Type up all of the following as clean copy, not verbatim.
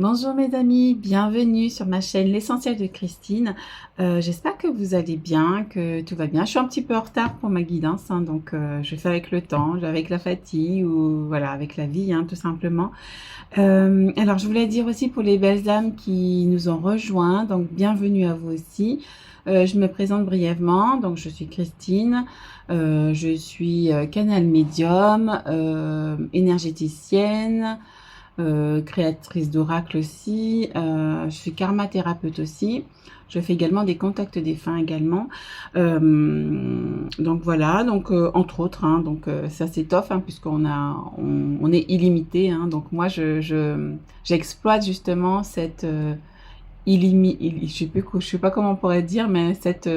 Bonjour mes amis, bienvenue sur ma chaîne L'Essentiel de Christine. J'espère que vous allez bien, que tout va bien. Je suis un petit peu en retard pour ma guidance, hein, donc je fais avec le temps, avec la fatigue ou voilà, avec la vie, hein, tout simplement. Alors je voulais dire aussi pour les belles âmes qui nous ont rejoints, donc bienvenue à vous aussi. Je me présente brièvement, donc je suis Christine, je suis canal médium, énergéticienne, créatrice d'oracle aussi, je suis karma thérapeute aussi, je fais également des contacts défunts également, donc voilà, donc entre autres, hein, donc ça s'étoffe hein, puisqu'on a, on est illimité, hein, donc moi j'exploite justement cette je sais pas comment on pourrait dire, mais cette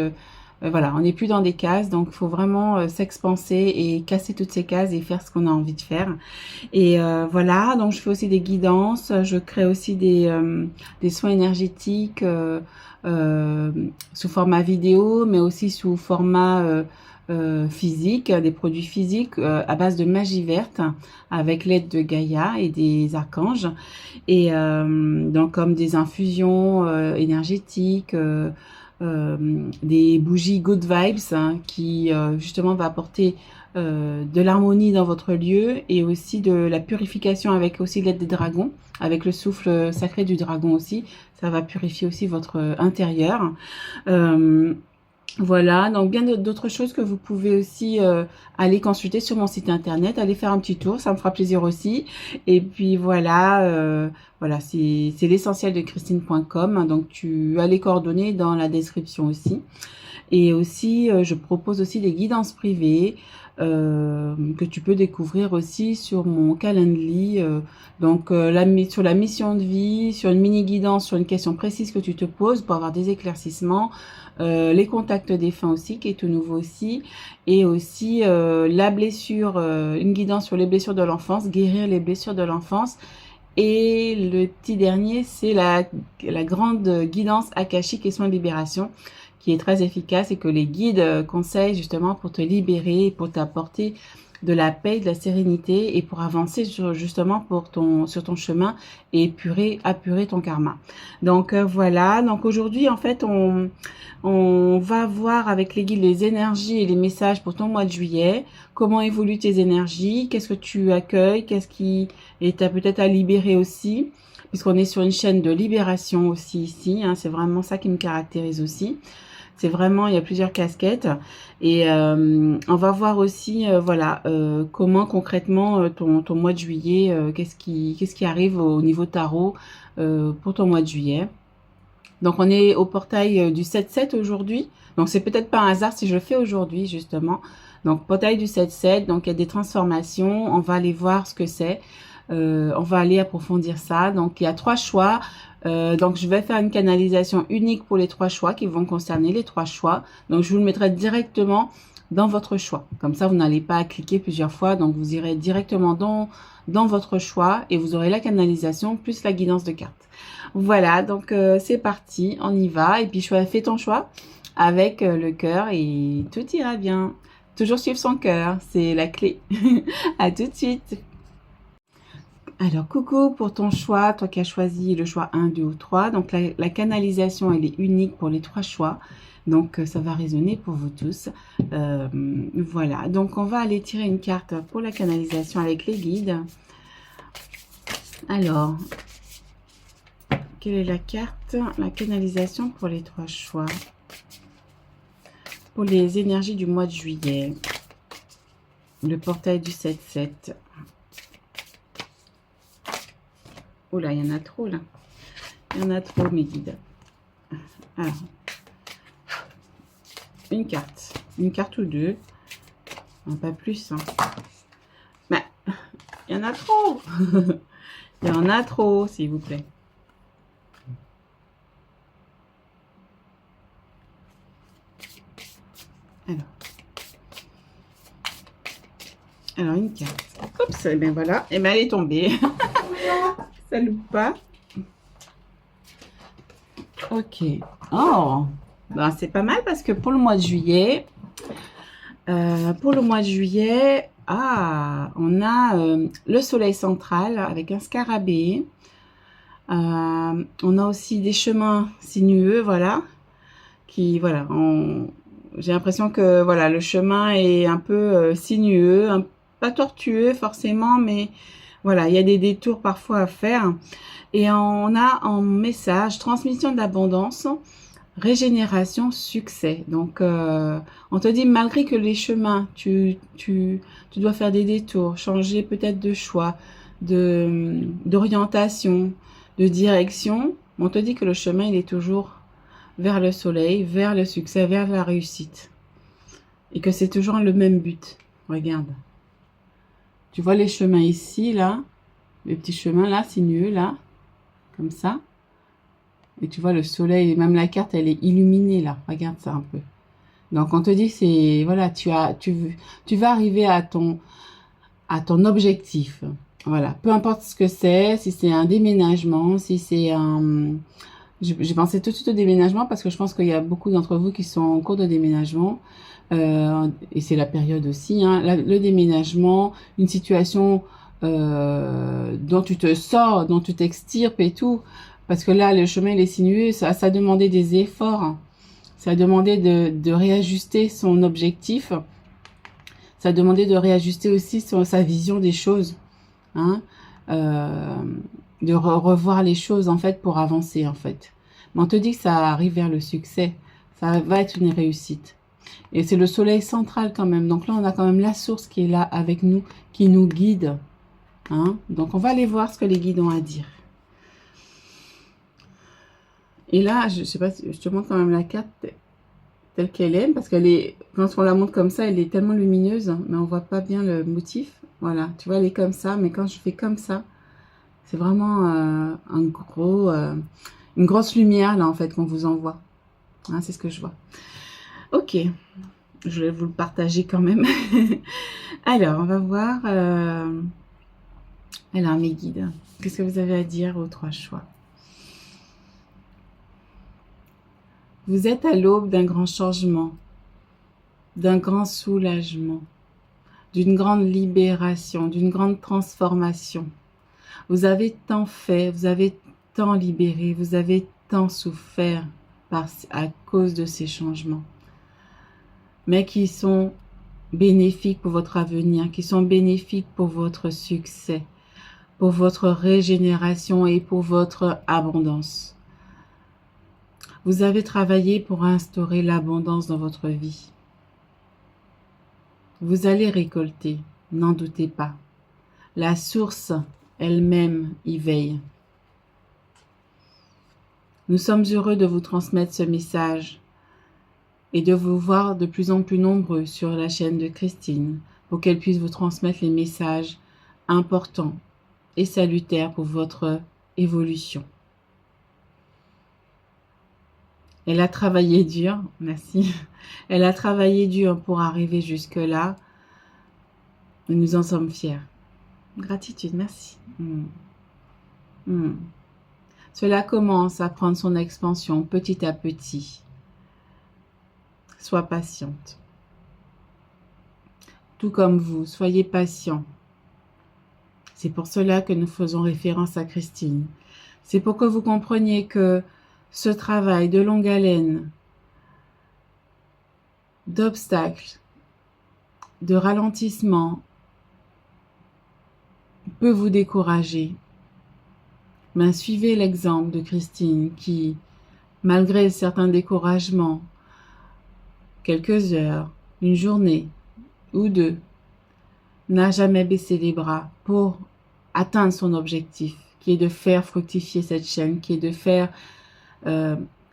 voilà, on n'est plus dans des cases, donc il faut vraiment s'expanser et casser toutes ces cases et faire ce qu'on a envie de faire. Et voilà, donc je fais aussi des guidances, je crée aussi des soins énergétiques euh, sous format vidéo, mais aussi sous format physique, des produits physiques à base de magie verte, avec l'aide de Gaïa et des archanges. Et donc comme des infusions énergétiques, des bougies good vibes hein, qui justement va apporter de l'harmonie dans votre lieu et aussi de la purification avec aussi l'aide des dragons, avec le souffle sacré du dragon aussi. Ça va purifier aussi votre intérieur. Euh, voilà, donc bien d'autres choses que vous pouvez aussi aller consulter sur mon site internet, aller faire un petit tour, ça me fera plaisir aussi. Et puis voilà, voilà, c'est l'essentiel de christine.com, donc tu as les coordonnées dans la description aussi. Et aussi, je propose aussi des guidances privées que tu peux découvrir aussi sur mon Calendly. Donc, sur la mission de vie, sur une mini-guidance, sur une question précise que tu te poses pour avoir des éclaircissements. Les contacts défunts aussi, qui est tout nouveau aussi. Et aussi la blessure, une guidance sur les blessures de l'enfance, guérir les blessures de l'enfance. Et le petit dernier, c'est la grande guidance akashique et soins de libération qui est très efficace et que les guides conseillent justement pour te libérer, pour t'apporter de la paix, de la sérénité et pour avancer justement sur ton chemin et apurer ton karma. Donc voilà, donc aujourd'hui en fait on va voir avec les guides les énergies et les messages pour ton mois de juillet, comment évoluent tes énergies, qu'est-ce que tu accueilles, qu'est-ce qui est peut-être à libérer aussi, puisqu'on est sur une chaîne de libération aussi ici, hein, c'est vraiment ça qui me caractérise aussi. C'est vraiment, il y a plusieurs casquettes et on va voir aussi, voilà, comment concrètement ton mois de juillet, qu'est-ce qui arrive au niveau tarot pour ton mois de juillet. Donc on est au portail du 7-7 aujourd'hui. Donc c'est peut-être pas un hasard si je le fais aujourd'hui justement. Donc portail du 7-7, donc il y a des transformations. On va aller voir ce que c'est. On va aller approfondir ça. Donc il y a 3 choix. Donc je vais faire une canalisation unique pour les 3 choix qui vont concerner les 3 choix. Donc je vous le mettrai directement dans votre choix. Comme ça, vous n'allez pas cliquer plusieurs fois. Donc vous irez directement dans votre choix et vous aurez la canalisation plus la guidance de cartes. Voilà, donc c'est parti, on y va. Et puis fais ton choix avec le cœur et tout ira bien. Toujours suivre son cœur, c'est la clé. À tout de suite. Alors, coucou pour ton choix, toi qui as choisi le choix 1, 2 ou 3. Donc, la canalisation, elle est unique pour les 3 choix. Donc, ça va résonner pour vous tous. Voilà, donc on va aller tirer une carte pour la canalisation avec les guides. Alors, quelle est la carte? La canalisation pour les 3 choix. Pour les énergies du mois de juillet. Le portail du 7-7. Oh là, il y en a trop là. Il y en a trop, mes guides. Alors, une carte ou deux. Non, pas plus. Hein. Mais, il y en a trop. Il y en a trop, s'il vous plaît. Alors une carte. Oups, et bien voilà. Et bien elle est tombée. Ça loupe pas. Ok. Oh, ben, c'est pas mal parce que pour le mois de juillet, on a le soleil central avec un scarabée, On a aussi des chemins sinueux, voilà, qui, voilà, j'ai l'impression que, voilà, le chemin est un peu sinueux, pas tortueux forcément, mais voilà, il y a des détours parfois à faire. Et on a en message transmission d'abondance, régénération, succès. Donc, on te dit, malgré que les chemins, tu dois faire des détours, changer peut-être de choix, d'orientation, de direction, on te dit que le chemin, il est toujours vers le soleil, vers le succès, vers la réussite. Et que c'est toujours le même but. Regarde. Tu vois les chemins ici, là, les petits chemins là, sinueux, là, comme ça. Et tu vois le soleil, même la carte, elle est illuminée là. Regarde ça un peu. Donc on te dit c'est voilà, tu vas arriver à ton objectif. Voilà, peu importe ce que c'est, si c'est un déménagement, si c'est un j'ai pensé tout de suite au déménagement parce que je pense qu'il y a beaucoup d'entre vous qui sont en cours de déménagement. Et c'est la période aussi, hein, le déménagement, une situation dont tu te sors, dont tu t'extirpes et tout. Parce que là, le chemin il est sinueux, ça demandait des efforts. Ça demandait de réajuster son objectif. Ça demandait de réajuster aussi sa vision des choses. Hein, de revoir les choses, en fait, pour avancer, en fait. Mais on te dit que ça arrive vers le succès. Ça va être une réussite. Et c'est le soleil central quand même. Donc là, on a quand même la source qui est là avec nous, qui nous guide. Hein. Donc on va aller voir ce que les guides ont à dire. Et là, je sais pas si je te montre quand même la carte telle qu'elle est, parce qu'elle est, quand on la montre comme ça, elle est tellement lumineuse, mais on voit pas bien le motif. Voilà, tu vois, elle est comme ça, mais quand je fais comme ça, c'est vraiment une grosse lumière là en fait qu'on vous envoie. Hein, c'est ce que je vois. Ok, je vais vous le partager quand même. Alors, on va voir. Alors, mes guides, qu'est-ce que vous avez à dire aux trois choix? Vous êtes à l'aube d'un grand changement, d'un grand soulagement, d'une grande libération, d'une grande transformation. Vous avez tant fait, vous avez tant libéré, vous avez tant souffert à cause de ces changements, mais qui sont bénéfiques pour votre avenir, qui sont bénéfiques pour votre succès, pour votre régénération et pour votre abondance. Vous avez travaillé pour instaurer l'abondance dans votre vie. Vous allez récolter, n'en doutez pas. La source elle-même y veille. Nous sommes heureux de vous transmettre ce message et de vous voir de plus en plus nombreux sur la chaîne de Christine pour qu'elle puisse vous transmettre les messages importants et salutaires pour votre évolution. Elle a travaillé dur, merci. Elle a travaillé dur pour arriver jusque-là. Et nous en sommes fiers. Gratitude, merci. Cela commence à prendre son expansion petit à petit. Sois patiente. Tout comme vous, soyez patient. C'est pour cela que nous faisons référence à Christine. C'est pour que vous compreniez que ce travail de longue haleine, d'obstacles, de ralentissement, peut vous décourager. Mais suivez l'exemple de Christine qui, malgré certains découragements, quelques heures, une journée ou deux, n'a jamais baissé les bras pour atteindre son objectif, qui est de faire fructifier cette chaîne, qui est de faire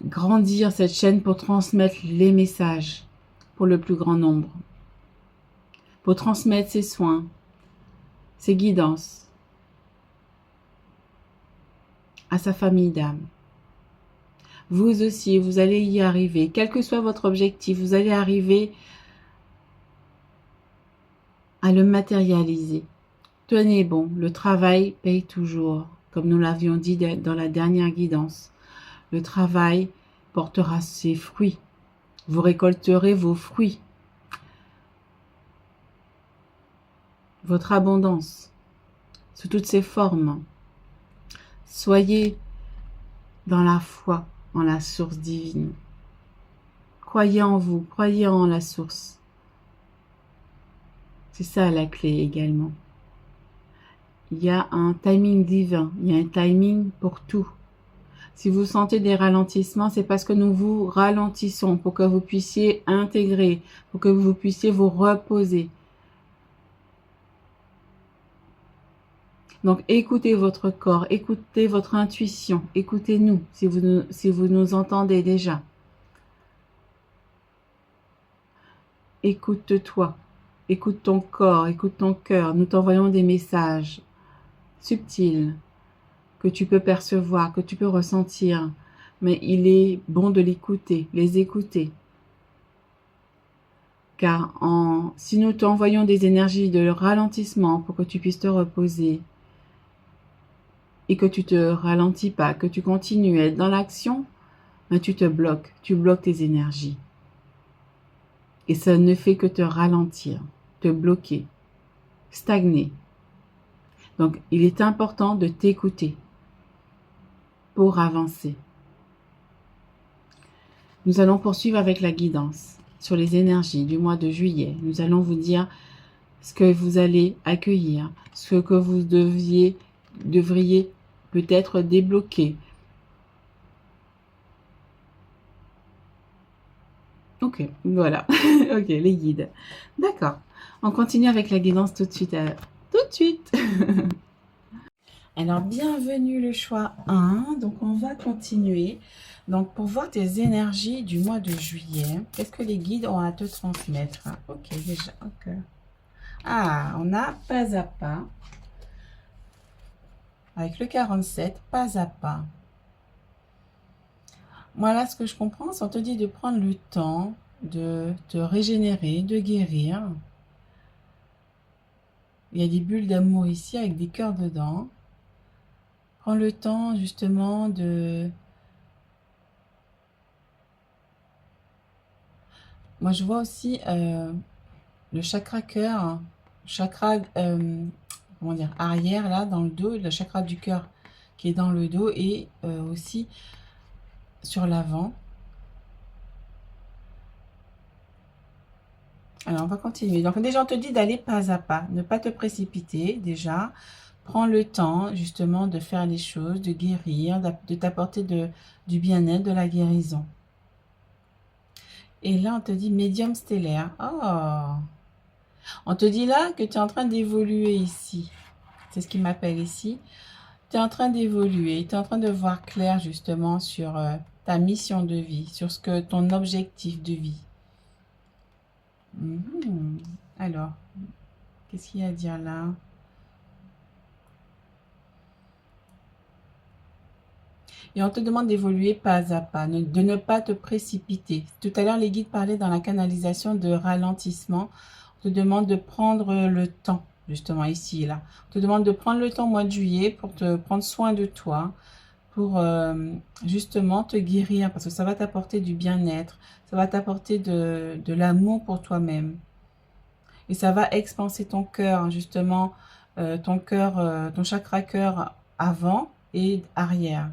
grandir cette chaîne pour transmettre les messages pour le plus grand nombre, pour transmettre ses soins, ses guidances à sa famille d'âme. Vous aussi, vous allez y arriver, quel que soit votre objectif, vous allez arriver à le matérialiser. Tenez bon, le travail paye toujours, comme nous l'avions dit dans la dernière guidance. Le travail portera ses fruits. Vous récolterez vos fruits. Votre abondance, sous toutes ses formes. Soyez dans la foi en la source divine. Croyez en vous, croyez en la source. C'est ça la clé également. Il y a un timing divin, il y a un timing pour tout. Si vous sentez des ralentissements, c'est parce que nous vous ralentissons pour que vous puissiez intégrer, pour que vous puissiez vous reposer. Donc, écoutez votre corps, écoutez votre intuition, écoutez-nous si vous nous entendez déjà. Écoute-toi, écoute ton corps, écoute ton cœur. Nous t'envoyons des messages subtils que tu peux percevoir, que tu peux ressentir. Mais il est bon de les écouter. Car si nous t'envoyons des énergies de ralentissement pour que tu puisses te reposer, et que tu te ralentis pas, que tu continues à être dans l'action, ben tu bloques tes énergies. Et ça ne fait que te ralentir, te bloquer, stagner. Donc, il est important de t'écouter pour avancer. Nous allons poursuivre avec la guidance sur les énergies du mois de juillet. Nous allons vous dire ce que vous allez accueillir, ce que vous devriez peut-être débloquer. Ok, voilà. Ok, les guides. D'accord. On continue avec la guidance tout de suite. Tout de suite. Alors, bienvenue le choix 1. Donc, on va continuer. Donc, pour voir tes énergies du mois de juillet, qu'est-ce que les guides ont à te transmettre? Ok, déjà. Ok. Ah, on a pas à pas. Avec le 47, pas à pas. Voilà ce que je comprends. On te dit de prendre le temps de te régénérer, de guérir. Il y a des bulles d'amour ici avec des cœurs dedans. Prends le temps justement de... Moi, je vois aussi le chakra cœur, chakra, comment dire, arrière, là, dans le dos, le chakra du cœur qui est dans le dos et aussi sur l'avant. Alors, on va continuer. Donc, déjà, on te dit d'aller pas à pas, ne pas te précipiter, déjà. Prends le temps, justement, de faire les choses, de guérir, de t'apporter du bien-être, de la guérison. Et là, on te dit médium stellaire. Oh! On te dit là que tu es en train d'évoluer ici. C'est ce qui m'appelle ici. Tu es en train d'évoluer. Tu es en train de voir clair, justement, sur ta mission de vie, sur ton objectif de vie. Alors, qu'est-ce qu'il y a à dire là? Et on te demande d'évoluer pas à pas, de ne pas te précipiter. Tout à l'heure, les guides parlaient dans la canalisation de ralentissement. On te demande de prendre le temps, justement ici et là. On te demande de prendre le temps au mois de juillet pour te prendre soin de toi, pour justement te guérir, parce que ça va t'apporter du bien-être, ça va t'apporter de l'amour pour toi-même. Et ça va expanser ton cœur, justement, ton chakra cœur avant et arrière.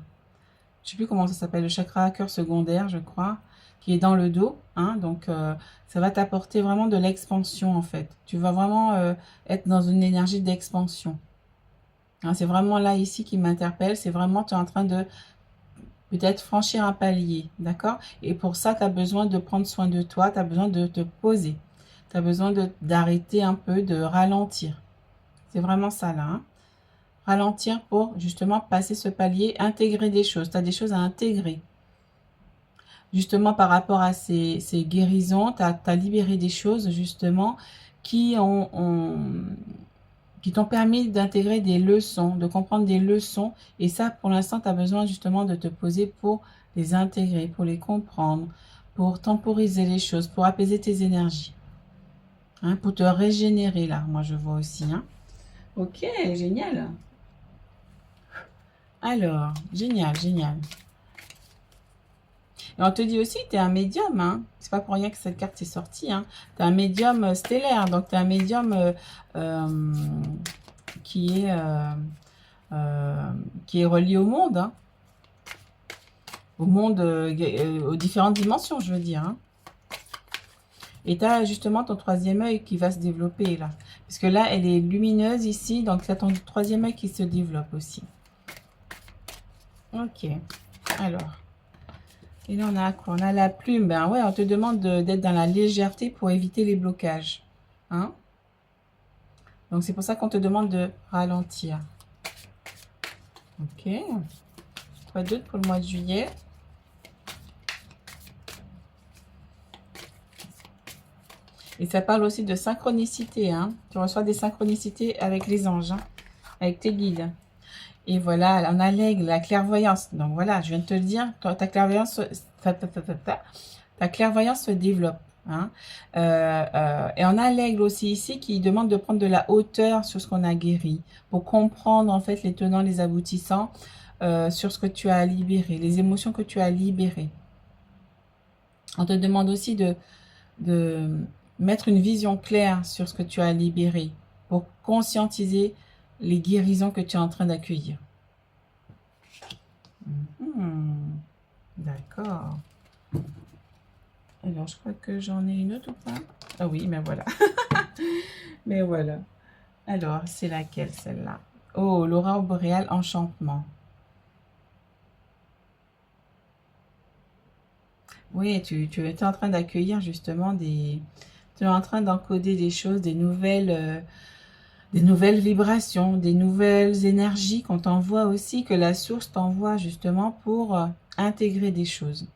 Je sais plus comment ça s'appelle, le chakra cœur secondaire, je crois, qui est dans le dos. Hein, donc, ça va t'apporter vraiment de l'expansion, en fait. Tu vas vraiment être dans une énergie d'expansion. Hein, c'est vraiment là, ici, qui m'interpelle. C'est vraiment, tu es en train de peut-être franchir un palier, d'accord? Et pour ça, tu as besoin de prendre soin de toi, tu as besoin de te poser. Tu as besoin d'arrêter un peu, de ralentir. C'est vraiment ça, là, hein. Ralentir pour justement passer ce palier, intégrer des choses. Tu as des choses à intégrer. Justement, par rapport à ces guérisons, tu as libéré des choses, justement, qui t'ont permis d'intégrer des leçons, de comprendre des leçons. Et ça, pour l'instant, tu as besoin justement de te poser pour les intégrer, pour les comprendre, pour temporiser les choses, pour apaiser tes énergies. Hein, pour te régénérer, là, moi, je vois aussi. Hein. Ok, génial. Alors, génial, génial. Et on te dit aussi que tu es un médium, hein. C'est pas pour rien que cette carte est sortie, hein. Tu es un médium stellaire, donc tu es un médium qui est relié au monde, hein. au monde, aux différentes dimensions, je veux dire. Hein. Et tu as justement ton troisième œil qui va se développer là. Parce que là, elle est lumineuse ici, donc c'est ton troisième œil qui se développe aussi. Ok, alors. Et là, on a quoi? On a la plume. Ben ouais, on te demande d'être dans la légèreté pour éviter les blocages. Hein? Donc, c'est pour ça qu'on te demande de ralentir. Ok. Quoi d'autre pour le mois de juillet? Et ça parle aussi de synchronicité. Hein? Tu reçois des synchronicités avec les anges, hein? Avec tes guides. Et voilà, on a l'aigle, la clairvoyance. Donc voilà, je viens de te le dire, ta clairvoyance, ta clairvoyance se développe. Hein. Et on a l'aigle aussi ici qui demande de prendre de la hauteur sur ce qu'on a guéri, pour comprendre en fait les tenants, les aboutissants sur ce que tu as libéré, les émotions que tu as libérées. On te demande aussi de mettre une vision claire sur ce que tu as libéré, pour conscientiser les guérisons que tu es en train d'accueillir. D'accord. Alors, je crois que j'en ai une autre ou pas? Ah oui, mais voilà. Mais voilà. Alors, c'est laquelle, celle-là? Oh, l'aurore boréale enchantement. Oui, tu étais en train d'accueillir justement des... Tu es en train d'encoder des choses, des nouvelles vibrations, des nouvelles énergies qu'on t'envoie aussi, que la source t'envoie justement pour intégrer des choses.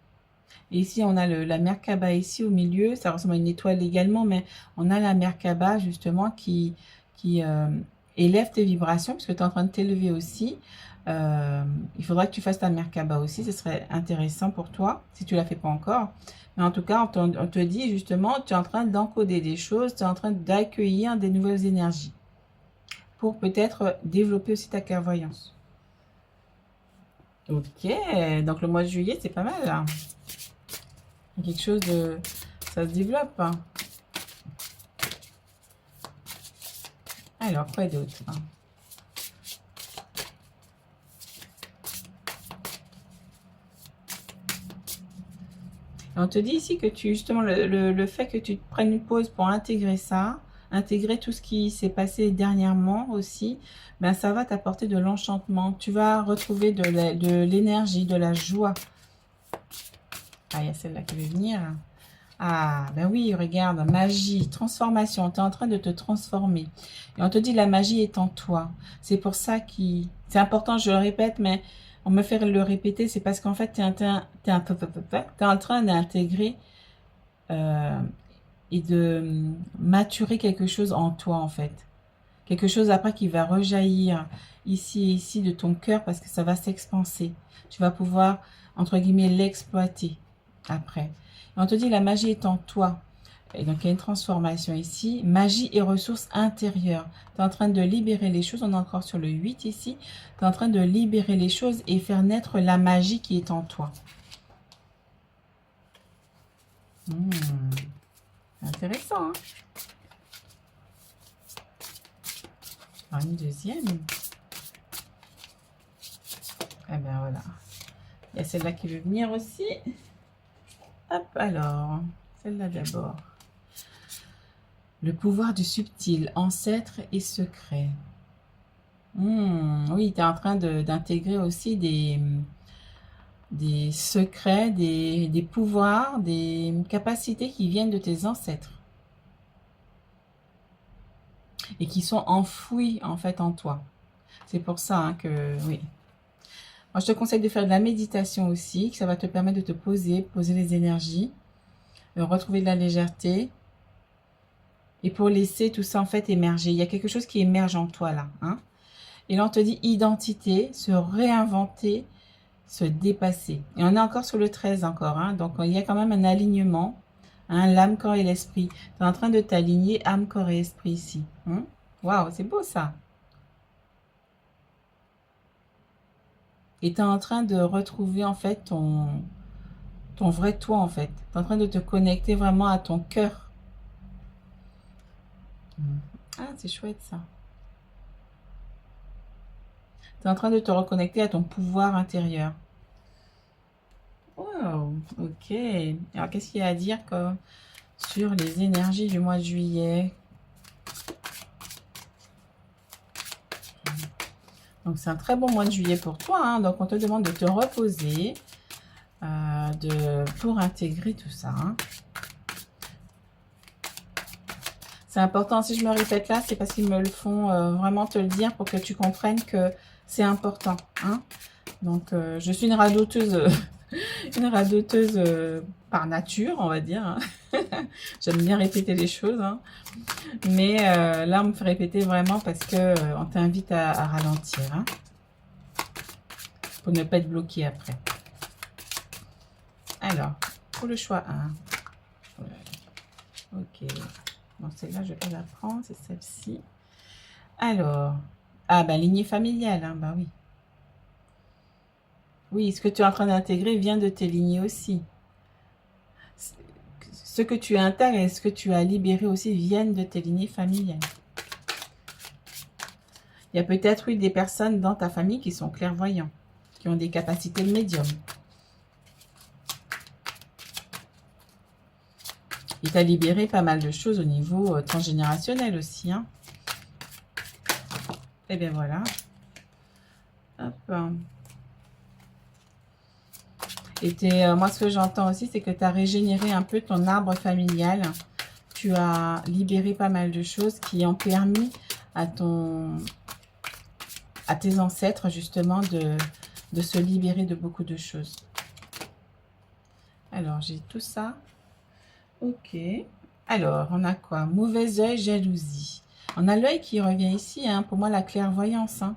Et ici, on a la Merkaba ici au milieu, ça ressemble à une étoile également, mais on a la Merkaba justement qui élève tes vibrations, puisque tu es en train de t'élever aussi. Il faudra que tu fasses ta Merkaba aussi, ce serait intéressant pour toi, si tu ne la fais pas encore. Mais en tout cas, on te dit justement, tu es en train d'encoder des choses, tu es en train d'accueillir des nouvelles énergies pour peut-être développer aussi ta clairvoyance. Ok, donc le mois de juillet, c'est pas mal là. Il y a quelque chose de... Ça se développe. Hein. Alors, quoi d'autre? On te dit ici que tu, justement, le fait que tu te prennes une pause pour intégrer ça, intégrer tout ce qui s'est passé dernièrement aussi, ben ça va t'apporter de l'enchantement. Tu vas retrouver de l'énergie, de la joie. Ah, il y a celle-là qui veut venir. Ah, ben oui, regarde, magie, transformation. Tu es en train de te transformer. Et on te dit la magie est en toi. C'est pour ça que c'est important, je le répète, mais on me fait le répéter, c'est parce qu'en fait, tu es, en train d'intégrer et de maturer quelque chose en toi, en fait. Quelque chose après qui va rejaillir ici et ici de ton cœur parce que ça va s'expanser. Tu vas pouvoir, entre guillemets, l'exploiter après. Et on te dit la magie est en toi. Et donc, il y a une transformation ici. Magie et ressources intérieures. Tu es en train de libérer les choses. On est encore sur le 8 ici. Tu es en train de libérer les choses et faire naître la magie qui est en toi. Intéressant, hein? Alors, une deuxième. Eh bien, voilà. Il y a celle-là qui veut venir aussi. Hop, alors, celle-là d'abord. Le pouvoir du subtil, ancêtre et secret. Oui, tu es en train d'intégrer aussi des secrets, des pouvoirs, des capacités qui viennent de tes ancêtres. Et qui sont enfouis en fait en toi. C'est pour ça hein, que, oui. Moi, je te conseille de faire de la méditation aussi, que ça va te permettre de te poser les énergies, de retrouver de la légèreté, et pour laisser tout ça en fait émerger. Il y a quelque chose qui émerge en toi là. Hein. Et là, on te dit identité, se réinventer, se dépasser. Et on est encore sur le 13 encore. Hein. Donc, il y a quand même un alignement. Hein, l'âme, corps et l'esprit. Tu es en train de t'aligner âme, corps et esprit ici. Hein. Waouh, c'est beau ça. Et tu es en train de retrouver en fait ton vrai toi en fait. Tu es en train de te connecter vraiment à ton cœur. Ah, c'est chouette ça. Tu es en train de te reconnecter à ton pouvoir intérieur. Ok. Alors, qu'est-ce qu'il y a à dire sur les énergies du mois de juillet? Donc, c'est un très bon mois de juillet pour toi, hein. Donc, on te demande de te reposer pour intégrer tout ça, hein. C'est important, si je me répète là, c'est parce qu'ils me le font vraiment te le dire pour que tu comprennes que c'est important, hein. Donc, je suis une radoteuse, une radoteuse par nature, on va dire, hein. J'aime bien répéter les choses, hein. Mais là, on me fait répéter vraiment parce que on t'invite à ralentir, hein, pour ne pas être bloqué après. Alors, pour le choix 1. Ok. Bon, celle-là, je vais pas la prendre, c'est celle-ci. Alors, ah bah lignée familiale, hein, bah oui. Oui, ce que tu es en train d'intégrer vient de tes lignées aussi. Ce que tu intègres et ce que tu as libéré aussi viennent de tes lignées familiales. Il y a peut-être eu des personnes dans ta famille qui sont clairvoyants, qui ont des capacités de médium. Il t'a libéré pas mal de choses au niveau transgénérationnel aussi, hein. Et bien voilà. Hop. Et moi, ce que j'entends aussi, c'est que tu as régénéré un peu ton arbre familial. Tu as libéré pas mal de choses qui ont permis à tes ancêtres, justement, de se libérer de beaucoup de choses. Alors, j'ai tout ça. Ok. Alors, on a quoi? Mauvais œil, jalousie. On a l'œil qui revient ici, hein, pour moi, la clairvoyance, hein.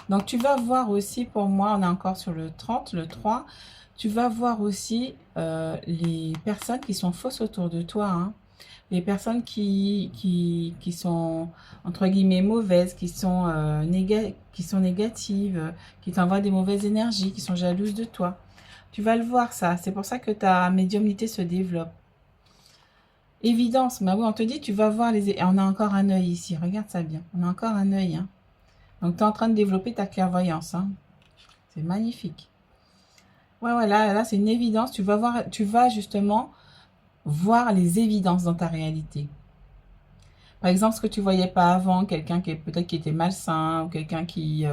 Donc, tu vas voir aussi, pour moi, on est encore sur le 30, le 3. Tu vas voir aussi les personnes qui sont fausses autour de toi, hein. Les personnes qui sont, entre guillemets, mauvaises, qui sont négatives, qui t'envoient des mauvaises énergies, qui sont jalouses de toi. Tu vas le voir, ça. C'est pour ça que ta médiumnité se développe. Évidence, bah oui, on te dit, tu vas voir les... On a encore un œil ici, regarde ça bien. On a encore un œil, hein. Donc, tu es en train de développer ta clairvoyance, hein. C'est magnifique. Ouais, là c'est une évidence. Tu vas justement voir les évidences dans ta réalité. Par exemple, ce que tu voyais pas avant, quelqu'un qui peut-être qui était malsain, ou quelqu'un qui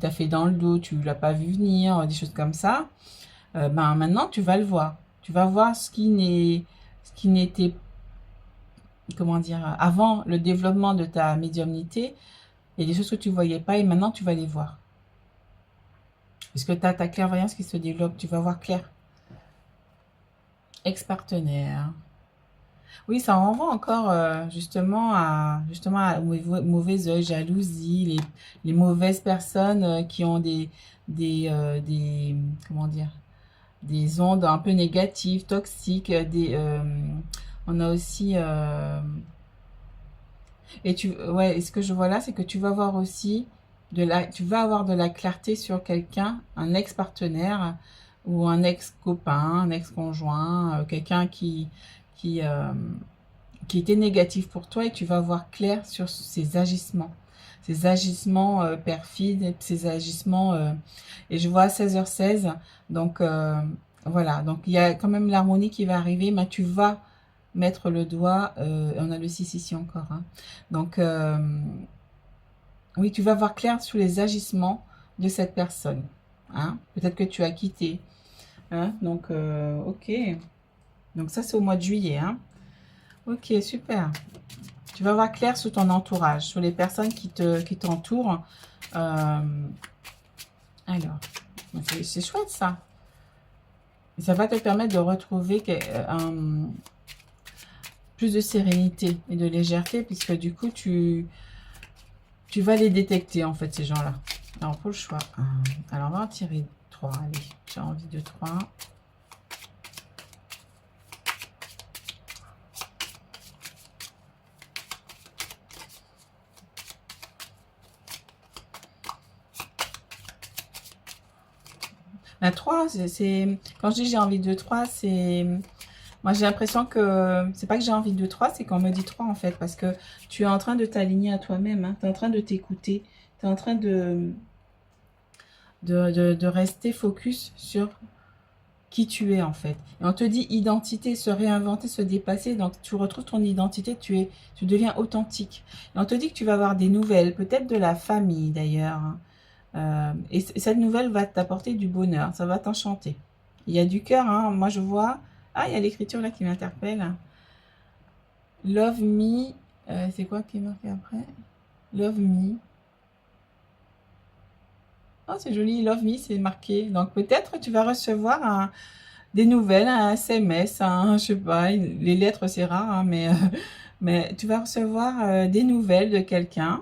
t'a fait dans le dos, tu l'as pas vu venir, des choses comme ça. Ben maintenant, tu vas le voir. Tu vas voir ce qui n'était, comment dire, avant le développement de ta médiumnité. Il y a des choses que tu voyais pas et maintenant tu vas les voir. Puisque tu as ta clairvoyance qui se développe, tu vas voir clair. Ex-partenaire. Oui, ça renvoie encore justement mauvais œil, jalousie, les mauvaises personnes qui ont comment dire, des ondes un peu négatives, toxiques, on a aussi et ce que je vois là, c'est que tu vas voir aussi tu vas avoir de la clarté sur quelqu'un, un ex-partenaire ou un ex-copain, un ex-conjoint, quelqu'un qui, euh, qui était négatif pour toi et tu vas voir clair sur ses agissements perfides, ses agissements, et je vois à 16h16, donc voilà, donc il y a quand même l'harmonie qui va arriver, mais tu vas mettre le doigt, on a le 6 ici encore, hein. Donc oui, tu vas voir clair sur les agissements de cette personne, hein. Peut-être que tu as quitté, hein. Donc ok, donc ça c'est au mois de juillet, hein. Ok, super. Tu vas voir clair sur ton entourage, sur les personnes qui t'entourent. Alors, c'est chouette ça. Et ça va te permettre de retrouver plus de sérénité et de légèreté, puisque du coup, tu vas les détecter, en fait, ces gens-là. Alors, pour le choix, alors on va en tirer 3. Allez, j'ai envie de 3. La 3, quand je dis j'ai envie de 3, c'est... Moi, j'ai l'impression que... C'est pas que j'ai envie de 3, c'est qu'on me dit 3, en fait. Parce que tu es en train de t'aligner à toi-même, hein. Tu es en train de t'écouter. Tu es en train de rester focus sur qui tu es en fait. Et on te dit identité, se réinventer, se dépasser. Donc tu retrouves ton identité, tu deviens authentique. Et on te dit que tu vas avoir des nouvelles, peut-être de la famille d'ailleurs, hein. Et cette nouvelle va t'apporter du bonheur, ça va t'enchanter. Il y a du cœur, hein. Moi je vois. Ah, il y a l'écriture là qui m'interpelle. Love me. C'est quoi qui est marqué après? Love me. Oh, c'est joli, Love Me, c'est marqué. Donc peut-être tu vas recevoir des nouvelles, un SMS, je sais pas, les lettres c'est rare, hein, mais tu vas recevoir des nouvelles de quelqu'un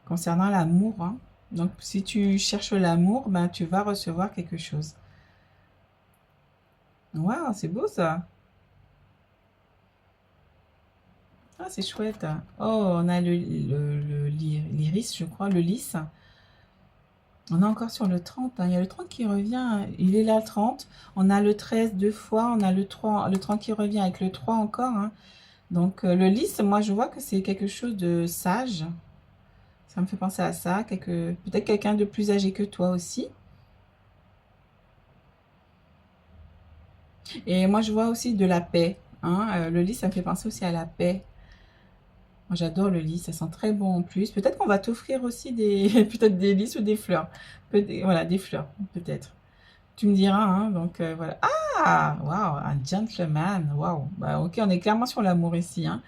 concernant l'amour, hein. Donc si tu cherches l'amour, ben tu vas recevoir quelque chose. Waouh, c'est beau ça. Ah, c'est chouette. Oh, on a l'iris, je crois, le lys. On est encore sur le 30, hein. Il y a le 30 qui revient, hein. Il est là le 30. On a le 13 deux fois. On a le 3, le 30 qui revient avec le 3 encore, hein. Donc le lys, moi je vois que c'est quelque chose de sage. Ça me fait penser à ça. Peut-être quelqu'un de plus âgé que toi aussi. Et moi je vois aussi de la paix, hein. Le lys, ça me fait penser aussi à la paix. Moi j'adore le lys, ça sent très bon en plus. Peut-être qu'on va t'offrir aussi peut-être des lys ou des fleurs. Voilà, des fleurs, peut-être. Tu me diras, hein, donc voilà. Ah, waouh, un gentleman, waouh. Bah, ok, on est clairement sur l'amour ici, hein.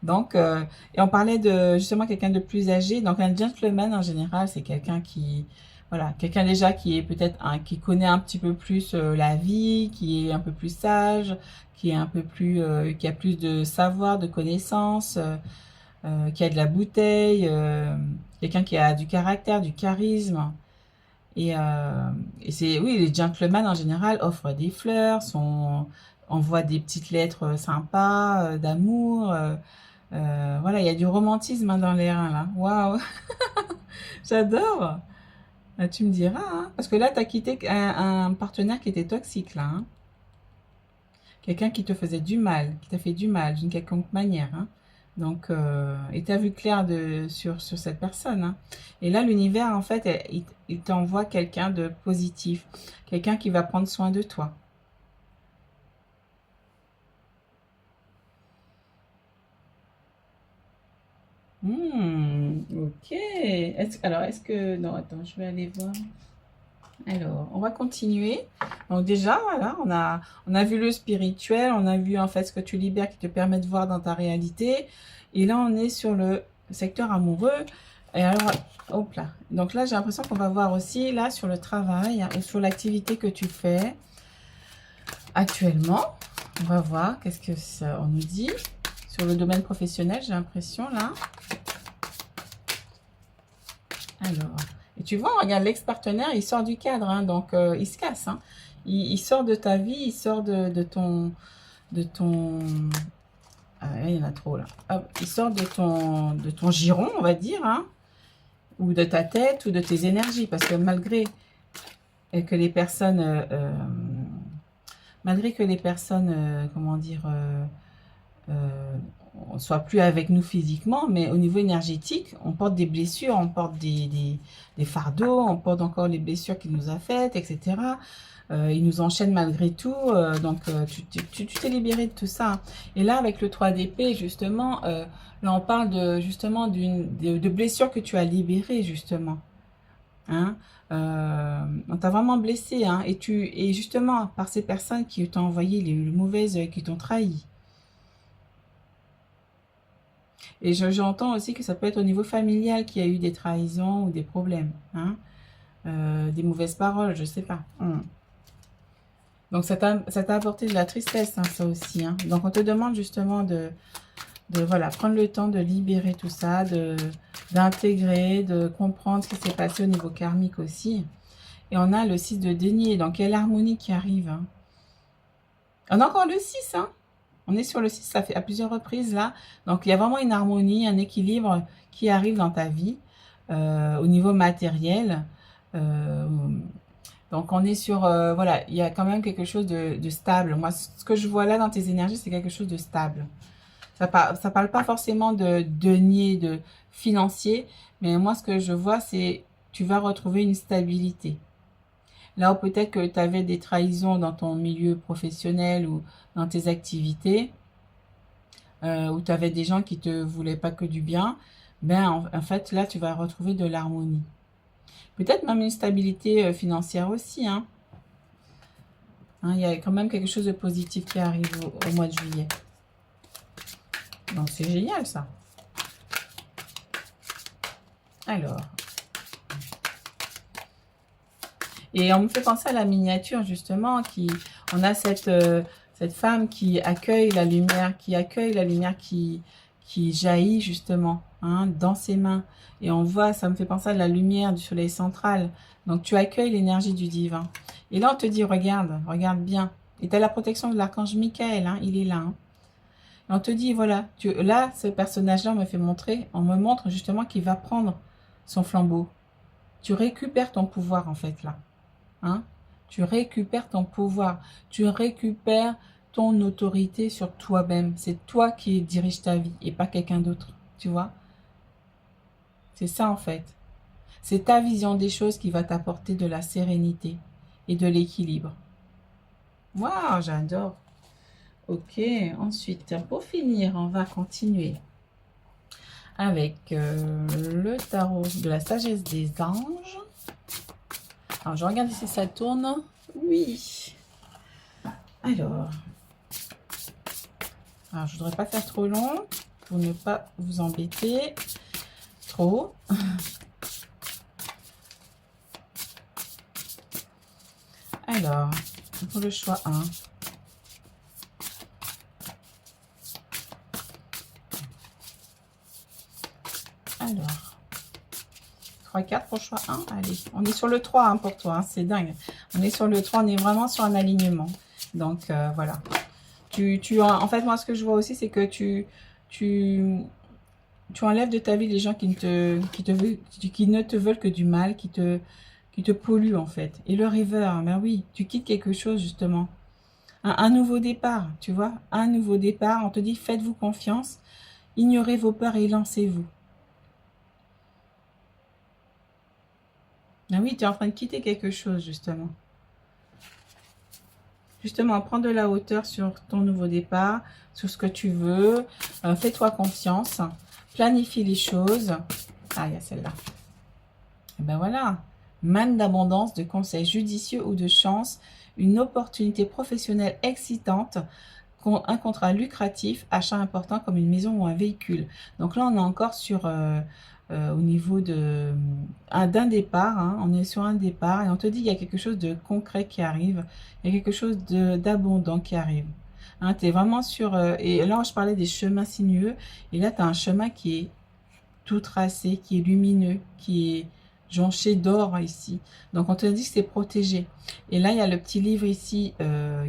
Donc, et on parlait de justement quelqu'un de plus âgé. Donc, un gentleman en général, c'est quelqu'un qui, voilà, quelqu'un déjà qui est peut-être qui connaît un petit peu plus la vie, qui est un peu plus sage, qui est un peu plus, qui a plus de savoir, de connaissances, qui a de la bouteille, quelqu'un qui a du caractère, du charisme. Et, euh, et c'est, oui, les gentlemen en général offrent des fleurs, envoient des petites lettres sympas, d'amour. Voilà, il y a du romantisme hein, dans l'air, hein, là. Waouh, j'adore. Tu me diras, hein, parce que là, tu as quitté un partenaire qui était toxique, là, hein. Quelqu'un qui te faisait du mal, qui t'a fait du mal d'une quelconque manière, hein. Donc, et tu as vu clair sur cette personne, hein. Et là, l'univers, en fait, il t'envoie quelqu'un de positif, quelqu'un qui va prendre soin de toi. Ok. Alors, est-ce que... Non, attends, je vais aller voir. Alors, on va continuer. Donc déjà, voilà, on a vu le spirituel, on a vu en fait ce que tu libères qui te permet de voir dans ta réalité. Et là, on est sur le secteur amoureux. Et alors, hop là. Donc là, j'ai l'impression qu'on va voir aussi là sur le travail hein, et sur l'activité que tu fais actuellement. On va voir qu'est-ce que ça on nous dit sur le domaine professionnel, j'ai l'impression là. Alors, et tu vois, regarde, l'ex-partenaire, il sort du cadre, hein, donc il se casse, hein. Il sort de ta vie, il sort de ton, ah, il y en a trop là. Hop, il sort de ton giron, on va dire, hein, ou de ta tête, ou de tes énergies, parce que que les personnes, malgré que les personnes, comment dire, euh, on soit plus avec nous physiquement, mais au niveau énergétique, on porte des blessures, on porte des fardeaux, on porte encore les blessures qu'il nous a faites, etc. Il nous enchaîne malgré tout, donc tu t'es libéré de tout ça. Et là, avec le 3 d'épée, justement, là on parle justement de blessures que tu as libérées, justement. Hein. On t'a vraiment blessé, hein, et justement, par ces personnes qui t'ont envoyé les mauvaises, qui t'ont trahi. Et j'entends aussi que ça peut être au niveau familial qu'il y a eu des trahisons ou des problèmes, hein. Des mauvaises paroles, je sais pas. Donc ça t'a apporté de la tristesse, hein, ça aussi, hein. Donc on te demande justement de voilà, prendre le temps de libérer tout ça, d'intégrer, de comprendre ce qui s'est passé au niveau karmique aussi. Et on a le 6 de denier, donc il y a l'harmonie qui arrive, hein. On a encore le 6, hein. On est sur le 6, ça fait à plusieurs reprises là. Donc il y a vraiment une harmonie, un équilibre qui arrive dans ta vie au niveau matériel. Euh, donc on est sur, voilà, il y a quand même quelque chose de stable. Moi, ce que je vois là dans tes énergies, c'est quelque chose de stable. Ça parle pas forcément de denier, de financier, mais moi ce que je vois, c'est tu vas retrouver une stabilité. Là où peut-être que tu avais des trahisons dans ton milieu professionnel ou dans tes activités, où tu avais des gens qui te voulaient pas que du bien, ben en fait là tu vas retrouver de l'harmonie. Peut-être même une stabilité financière aussi, hein. Hein, il y a quand même quelque chose de positif qui arrive au mois de juillet. Donc c'est génial ça. Alors. Et on me fait penser à la miniature justement, on a cette femme qui accueille la lumière, qui jaillit justement, hein, dans ses mains. Et on voit, ça me fait penser à la lumière du soleil central. Donc tu accueilles l'énergie du divin. Et là on te dit, regarde, regarde bien. Et tu as la protection de l'archange Michael, hein, il est là. Hein. Et on te dit, voilà, là, ce personnage-là on me montre justement qu'il va prendre son flambeau. Tu récupères ton pouvoir en fait là. Hein? Tu récupères ton pouvoir, tu récupères ton autorité sur toi-même. C'est toi qui dirige ta vie et pas quelqu'un d'autre, tu vois? C'est ça en fait. C'est ta vision des choses qui va t'apporter de la sérénité et de l'équilibre. Waouh, j'adore. Ok, ensuite, pour finir, on va continuer avec le tarot de la sagesse des anges. Alors, je regarde si ça tourne. Oui. Alors, je voudrais pas faire trop long pour ne pas vous embêter trop. Alors, pour le choix 1. Alors, 3 cartes pour le choix 1. Allez, on est sur le 3 hein, pour toi, hein, c'est dingue. On est sur le 3, on est vraiment sur un alignement. Donc, voilà. En fait, moi, ce que je vois aussi, c'est que tu enlèves de ta vie les gens qui ne te veulent que du mal, qui te polluent, en fait. Et le rêveur, ben oui, tu quittes quelque chose, justement. Un nouveau départ, tu vois. Un nouveau départ, on te dit, faites-vous confiance, ignorez vos peurs et lancez-vous. Ah oui, tu es en train de quitter quelque chose, justement. Justement, prends de la hauteur sur ton nouveau départ, sur ce que tu veux. Fais-toi confiance. Planifie les choses. Ah, il y a celle-là. Et ben voilà. Manne d'abondance, de conseils judicieux ou de chance. Une opportunité professionnelle excitante. Un contrat lucratif. Achat important comme une maison ou un véhicule. Donc là, on est encore sur... au niveau d'un départ, hein, on est sur un départ et on te dit il y a quelque chose de concret qui arrive, il y a quelque chose d'abondant qui arrive. Hein, tu es vraiment sur... et là, je parlais des chemins sinueux et là, tu as un chemin qui est tout tracé, qui est lumineux, qui est jonché d'or ici. Donc, on te dit que c'est protégé. Et là, il y a le petit livre ici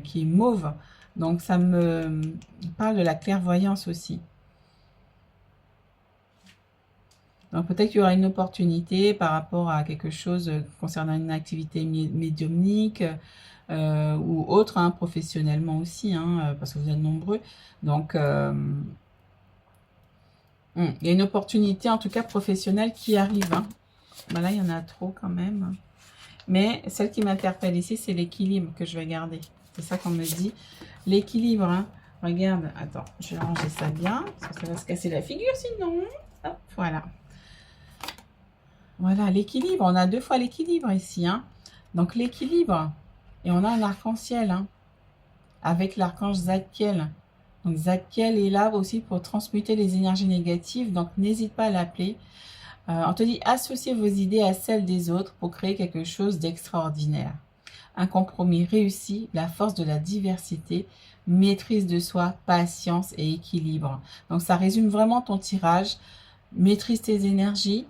qui est mauve. Donc, ça me parle de la clairvoyance aussi. Donc peut-être qu'il y aura une opportunité par rapport à quelque chose concernant une activité médiumnique ou autre, hein, professionnellement aussi, hein, parce que vous êtes nombreux. Donc il y a une opportunité en tout cas professionnelle qui arrive. Hein. Ben là, il y en a trop quand même. Mais celle qui m'interpelle ici, c'est l'équilibre que je vais garder. C'est ça qu'on me dit. L'équilibre, hein. Regarde, attends, je vais ranger ça bien, parce que ça va se casser la figure sinon. Hop, voilà. Voilà, l'équilibre. On a 2 fois l'équilibre ici. Hein. Donc, l'équilibre. Et on a un arc-en-ciel. Hein, avec l'archange Zadkiel. Donc, Zadkiel est là aussi pour transmuter les énergies négatives. Donc, n'hésite pas à l'appeler. On te dit, associez vos idées à celles des autres pour créer quelque chose d'extraordinaire. Un compromis réussi, la force de la diversité, maîtrise de soi, patience et équilibre. Donc, ça résume vraiment ton tirage. Maîtrise tes énergies.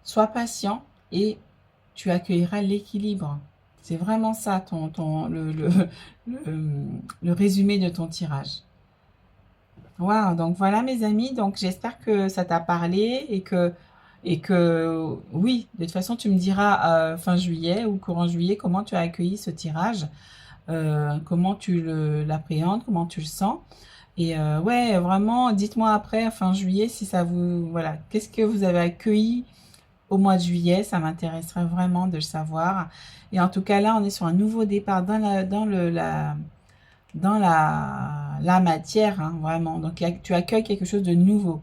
Sois patient et tu accueilleras l'équilibre. C'est vraiment ça le résumé de ton tirage. Waouh, donc voilà mes amis, donc j'espère que ça t'a parlé et que oui, de toute façon tu me diras fin juillet ou courant juillet comment tu as accueilli ce tirage, comment tu l'appréhendes, comment tu le sens. Et vraiment, dites-moi après, fin juillet, si ça vous... Voilà, qu'est-ce que vous avez accueilli au mois de juillet, ça m'intéresserait vraiment de le savoir. Et en tout cas, là, on est sur un nouveau départ dans la matière, hein, vraiment. Donc, tu accueilles quelque chose de nouveau.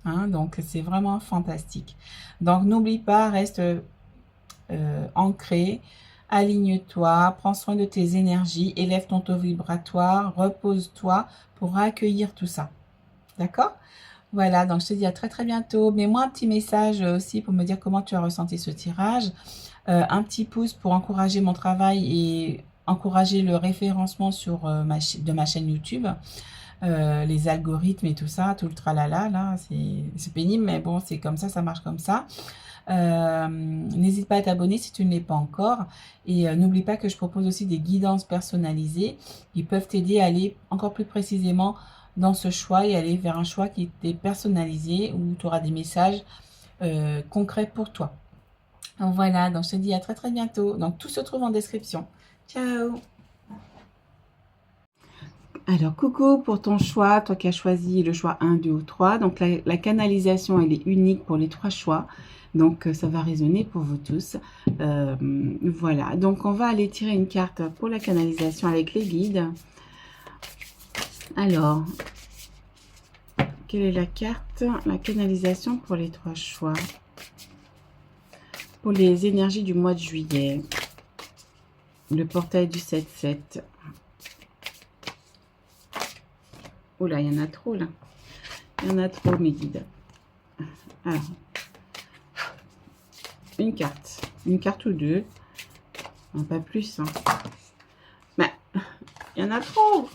Hein, donc, c'est vraiment fantastique. Donc, n'oublie pas, reste ancré, aligne-toi, prends soin de tes énergies, élève ton taux vibratoire, repose-toi pour accueillir tout ça. D'accord? Voilà, donc je te dis à très très bientôt. Mets-moi un petit message aussi pour me dire comment tu as ressenti ce tirage. Un petit pouce pour encourager mon travail et encourager le référencement sur de ma chaîne YouTube. Les algorithmes et tout ça, tout le tralala, là, c'est pénible, mais bon, c'est comme ça marche comme ça. N'hésite pas à t'abonner si tu ne l'es pas encore. Et n'oublie pas que je propose aussi des guidances personnalisées qui peuvent t'aider à aller encore plus précisément dans ce choix et aller vers un choix qui est personnalisé où tu auras des messages concrets pour toi. Donc voilà, donc je te dis à très très bientôt. Donc tout se trouve en description. Ciao! Alors, coucou pour ton choix, toi qui as choisi le choix 1, 2 ou 3. Donc, la canalisation, elle est unique pour les 3 choix. Donc, ça va résonner pour vous tous. Voilà, donc on va aller tirer une carte pour la canalisation avec les guides. Alors, quelle est la carte? La canalisation pour les 3 choix. Pour les énergies du mois de juillet. Le portail du 7-7. Oh là, il y en a trop là. Il y en a trop, mes guides. Alors, une carte ou deux. Non, pas plus. Hein. Mais, il y en a trop.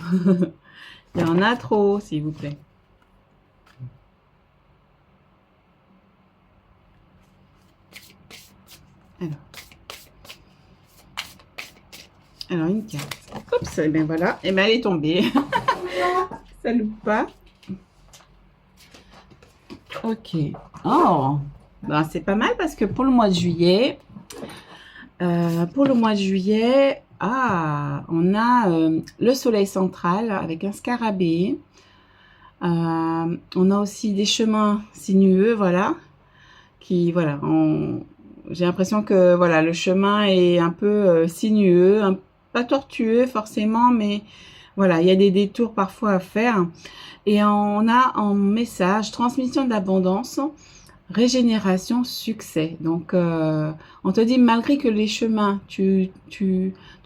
Il y en a trop, s'il vous plaît. Alors une carte. Oups, et bien voilà. Et bien elle est tombée. Ça loupe pas. Ok. Oh, ben, c'est pas mal parce que pour le mois de juillet, on a le soleil central avec un scarabée. On a aussi des chemins sinueux, voilà. Voilà, j'ai l'impression que voilà, le chemin est un peu sinueux, pas tortueux forcément, mais voilà, il y a des détours parfois à faire. Et on a en message transmission de l'abondance, régénération, succès. Donc, on te dit malgré que les chemins, tu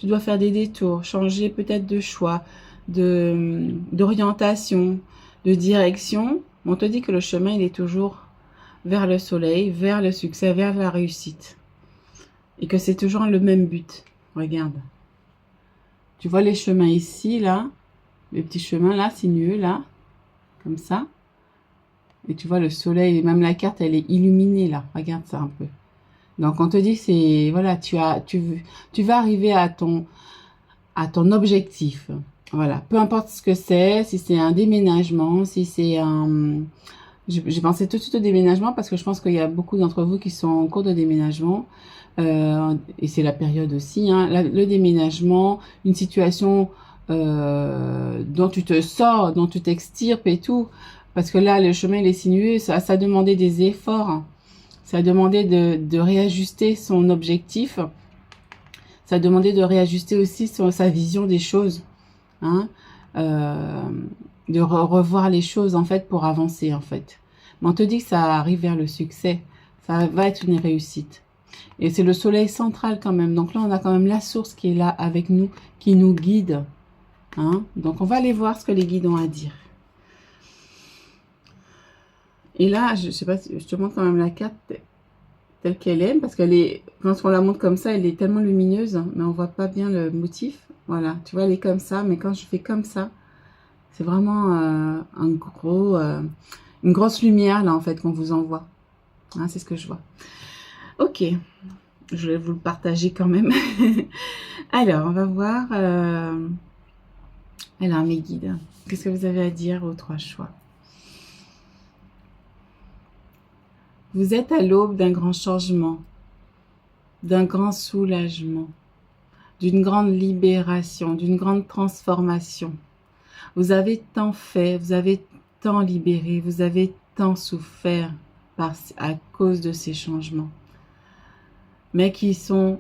dois faire des détours, changer peut-être de choix, d'orientation, de direction. On te dit que le chemin, il est toujours vers le soleil, vers le succès, vers la réussite. Et que c'est toujours le même but. Regarde. Tu vois les chemins ici, là. Les petits chemins, là, sinueux, là. Comme ça. Et tu vois le soleil, et même la carte, elle est illuminée, là. Regarde ça un peu. Donc, on te dit, c'est... Voilà, tu vas arriver à ton objectif. Voilà. Peu importe ce que c'est, si c'est un déménagement, si c'est un... J'ai pensé tout de suite au déménagement parce que je pense qu'il y a beaucoup d'entre vous qui sont en cours de déménagement. Et c'est la période aussi. Hein, le déménagement, une situation dont tu te sors, dont tu t'extirpes et tout. Parce que là, le chemin il est sinueux, ça a demandé des efforts. Ça a demandé de réajuster son objectif. Ça a demandé de réajuster aussi sa vision des choses. Hein, de revoir les choses en fait pour avancer en fait. Mais on te dit que ça arrive vers le succès, ça va être une réussite. Et c'est le soleil central quand même. Donc là on a quand même la source qui est là avec nous, qui nous guide. Hein? Donc on va aller voir ce que les guides ont à dire. Et là, je sais pas si je te montre quand même la carte telle qu'elle est, parce qu'elle est, quand on la montre comme ça, elle est tellement lumineuse, mais on voit pas bien le motif. Voilà, tu vois, elle est comme ça, mais quand je fais comme ça, c'est vraiment une grosse lumière, là, en fait, qu'on vous envoie. Hein, c'est ce que je vois. Ok, je vais vous le partager quand même. Alors, on va voir. Alors, mes guides, qu'est-ce que vous avez à dire aux 3 choix? Vous êtes à l'aube d'un grand changement, d'un grand soulagement, d'une grande libération, d'une grande transformation. Vous avez tant fait, vous avez tant libéré, vous avez tant souffert à cause de ces changements. mais qui sont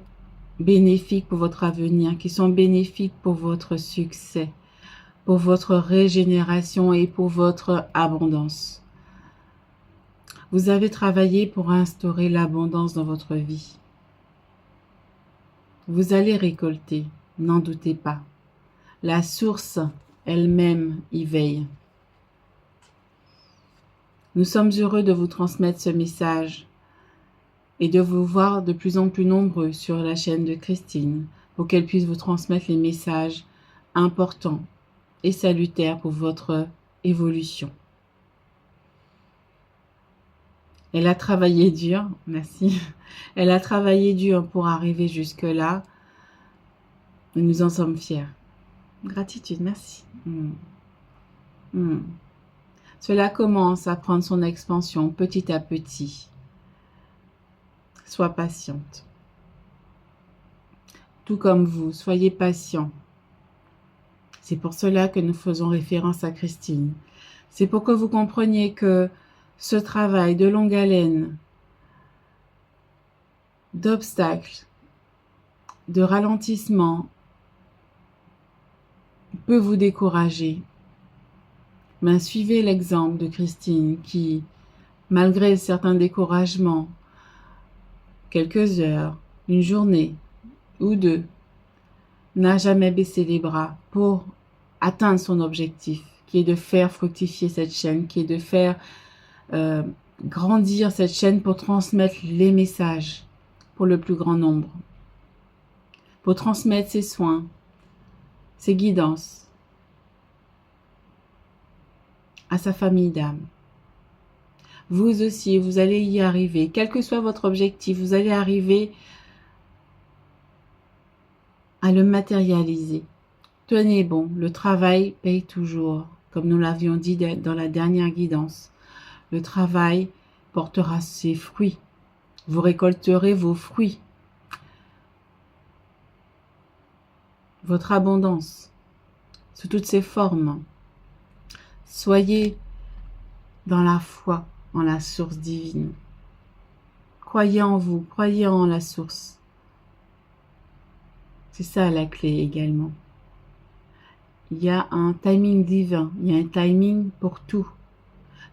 bénéfiques pour votre avenir, qui sont bénéfiques pour votre succès, pour votre régénération et pour votre abondance. Vous avez travaillé pour instaurer l'abondance dans votre vie. Vous allez récolter, n'en doutez pas. La source elle-même y veille. Nous sommes heureux de vous transmettre ce message et de vous voir de plus en plus nombreux sur la chaîne de Christine pour qu'elle puisse vous transmettre les messages importants et salutaires pour votre évolution. Elle a travaillé dur, merci. Elle a travaillé dur pour arriver jusque-là. Nous en sommes fiers. Gratitude, merci. Cela commence à prendre son expansion petit à petit. Sois patiente. Tout comme vous, soyez patient. C'est pour cela que nous faisons référence à Christine. C'est pour que vous compreniez que ce travail de longue haleine, d'obstacles, de ralentissement, peut vous décourager. Mais suivez l'exemple de Christine qui, malgré certains découragements, quelques heures, une journée ou deux, n'a jamais baissé les bras pour atteindre son objectif, qui est de faire fructifier cette chaîne, qui est de faire grandir cette chaîne pour transmettre les messages pour le plus grand nombre, pour transmettre ses soins, ses guidances à sa famille d'âme. Vous aussi, vous allez y arriver. Quel que soit votre objectif, vous allez arriver à le matérialiser. Tenez bon, le travail paye toujours, comme nous l'avions dit dans la dernière guidance. Le travail portera ses fruits. Vous récolterez vos fruits. Votre abondance, sous toutes ses formes. Soyez dans la foi, en la source divine. Croyez en vous, croyez en la source. C'est ça la clé également. Il y a un timing divin, il y a un timing pour tout.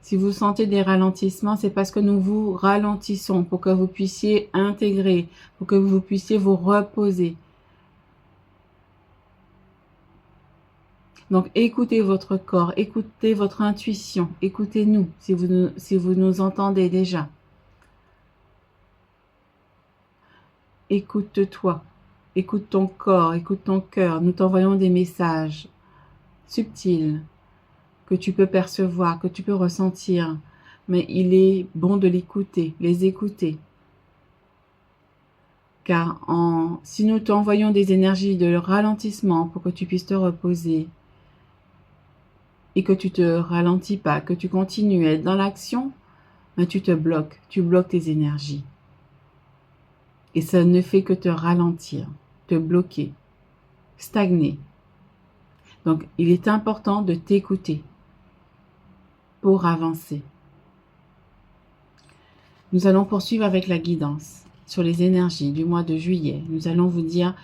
Si vous sentez des ralentissements, c'est parce que nous vous ralentissons pour que vous puissiez intégrer, pour que vous puissiez vous reposer. Donc écoutez votre corps, écoutez votre intuition, écoutez-nous si vous nous entendez déjà. Écoute-toi, écoute ton corps, écoute ton cœur. Nous t'envoyons des messages subtils que tu peux percevoir, que tu peux ressentir, mais il est bon de les écouter. Car si nous t'envoyons des énergies de ralentissement pour que tu puisses te reposer et que tu te ralentis pas, que tu continues à être dans l'action, mais tu bloques tes énergies. Et ça ne fait que te ralentir, te bloquer, stagner. Donc, il est important de t'écouter pour avancer. Nous allons poursuivre avec la guidance sur les énergies du mois de juillet. Nous allons vous dire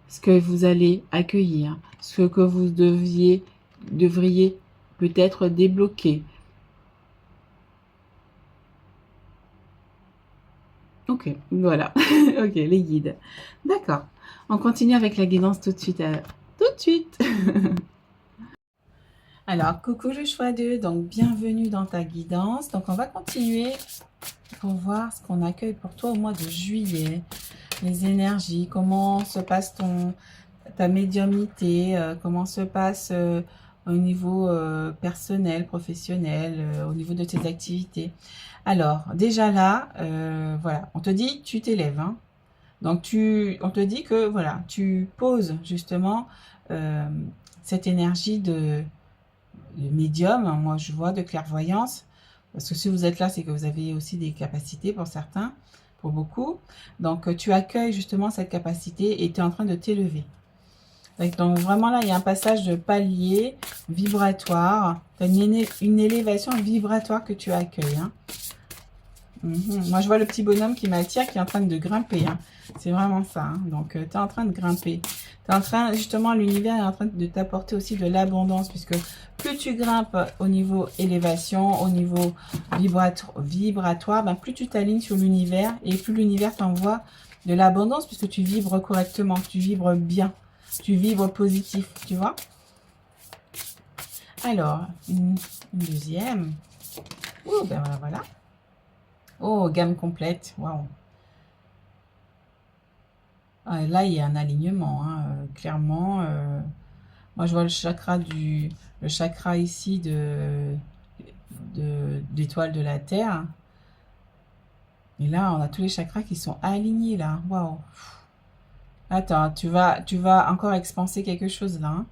ce que vous allez accueillir, ce que vous devriez peut-être débloquer. Ok, voilà. Ok, les guides. D'accord. On continue avec la guidance tout de suite. Tout de suite. Alors, coucou le choix 2, donc bienvenue dans ta guidance. Donc, on va continuer pour voir ce qu'on accueille pour toi au mois de juillet. Les énergies, comment se passe ta médiumnité, comment se passe au niveau personnel, professionnel, au niveau de tes activités. Alors, déjà là, voilà, on te dit tu t'élèves. Hein. Donc, on te dit que, voilà, tu poses justement cette énergie de médium, moi je vois, de clairvoyance. Parce que si vous êtes là, c'est que vous avez aussi des capacités pour certains, pour beaucoup. Donc, tu accueilles justement cette capacité et tu es en train de t'élever. Donc, vraiment là, il y a un passage de palier vibratoire. Tu as une élévation vibratoire que tu accueilles. Hein. Moi, je vois le petit bonhomme qui m'attire, qui est en train de grimper. Hein. C'est vraiment ça. Hein. Donc, tu es en train de grimper. Tu es en train, justement, l'univers est en train de t'apporter aussi de l'abondance, puisque plus tu grimpes au niveau élévation, au niveau vibratoire, ben, plus tu t'alignes sur l'univers et plus l'univers t'envoie de l'abondance, puisque tu vibres correctement, tu vibres bien, tu vibres positif, tu vois. Alors, une deuxième. Oh, ben voilà. Oh, gamme complète. Waouh. Ah, là, il y a un alignement, hein, clairement. Moi, je vois le chakra ici d'étoile de la Terre. Et là, on a tous les chakras qui sont alignés, là. Waouh. Attends, tu vas encore expanser quelque chose, là. Hein.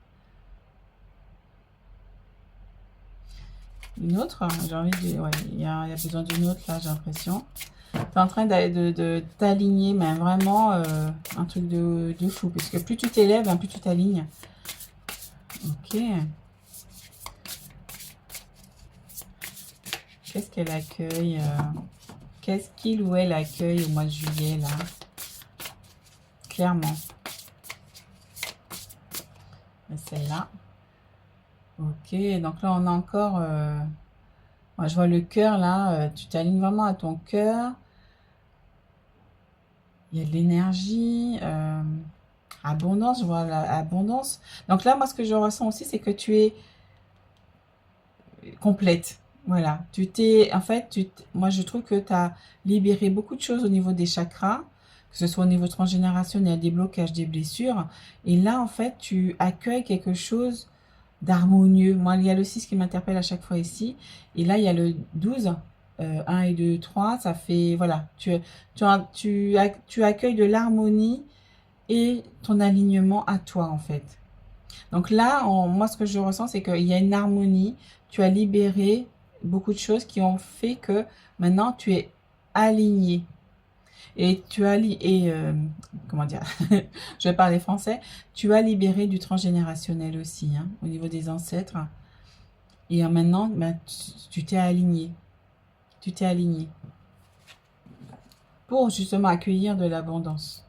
Une autre, j'ai envie de... Ouais, il y a besoin d'une autre, là, j'ai l'impression. Tu es en train de t'aligner, mais vraiment un truc de fou. Parce que plus tu t'élèves, plus tu t'alignes. Ok. Qu'est-ce qu'elle accueille Qu'est-ce qu'il ou elle accueille au mois de juillet, là? Clairement. Celle-là. Ok, donc là, on a encore... moi, je vois le cœur, là. Tu t'alignes vraiment à ton cœur. Il y a de l'énergie. Abondance, je vois l'abondance. Donc là, moi, ce que je ressens aussi, c'est que tu es complète. Voilà. En fait, moi, je trouve que tu as libéré beaucoup de choses au niveau des chakras, que ce soit au niveau transgénérationnel, des blocages, des blessures. Et là, en fait, tu accueilles quelque chose d'harmonieux. Moi, il y a le 6 qui m'interpelle à chaque fois ici. Et là, il y a le 12. 1 et 2, 3, ça fait, voilà, tu accueilles de l'harmonie et ton alignement à toi, en fait. Donc là, moi, ce que je ressens, c'est qu'il y a une harmonie. Tu as libéré beaucoup de choses qui ont fait que maintenant, tu es aligné. Et comment dire, je vais parler français, tu as libéré du transgénérationnel aussi, hein, au niveau des ancêtres. Et maintenant, ben, tu t'es aligné. Tu t'es aligné. Pour justement accueillir de l'abondance.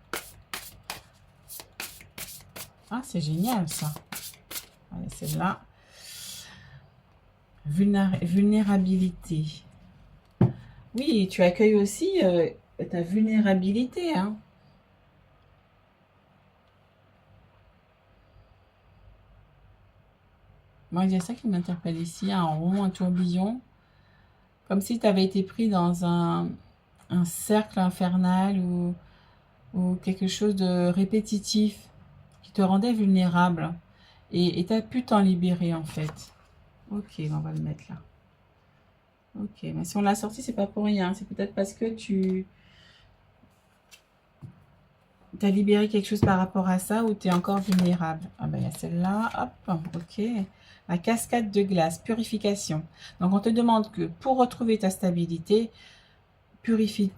Ah, c'est génial ça. Allez, celle-là. Vulnérabilité. Oui, tu accueilles aussi ta vulnérabilité. Hein. Moi, il y a ça qui m'interpelle ici, un rond, un tourbillon. Comme si tu avais été pris dans un cercle infernal ou quelque chose de répétitif qui te rendait vulnérable. Et tu as pu t'en libérer en fait. Ok, on va le mettre là. Ok, mais si on l'a sorti, c'est pas pour rien. C'est peut-être parce que tu as libéré quelque chose par rapport à ça ou tu es encore vulnérable. Ah ben il y a celle-là. Hop, ok. La cascade de glace, purification. Donc on te demande que pour retrouver ta stabilité, purifie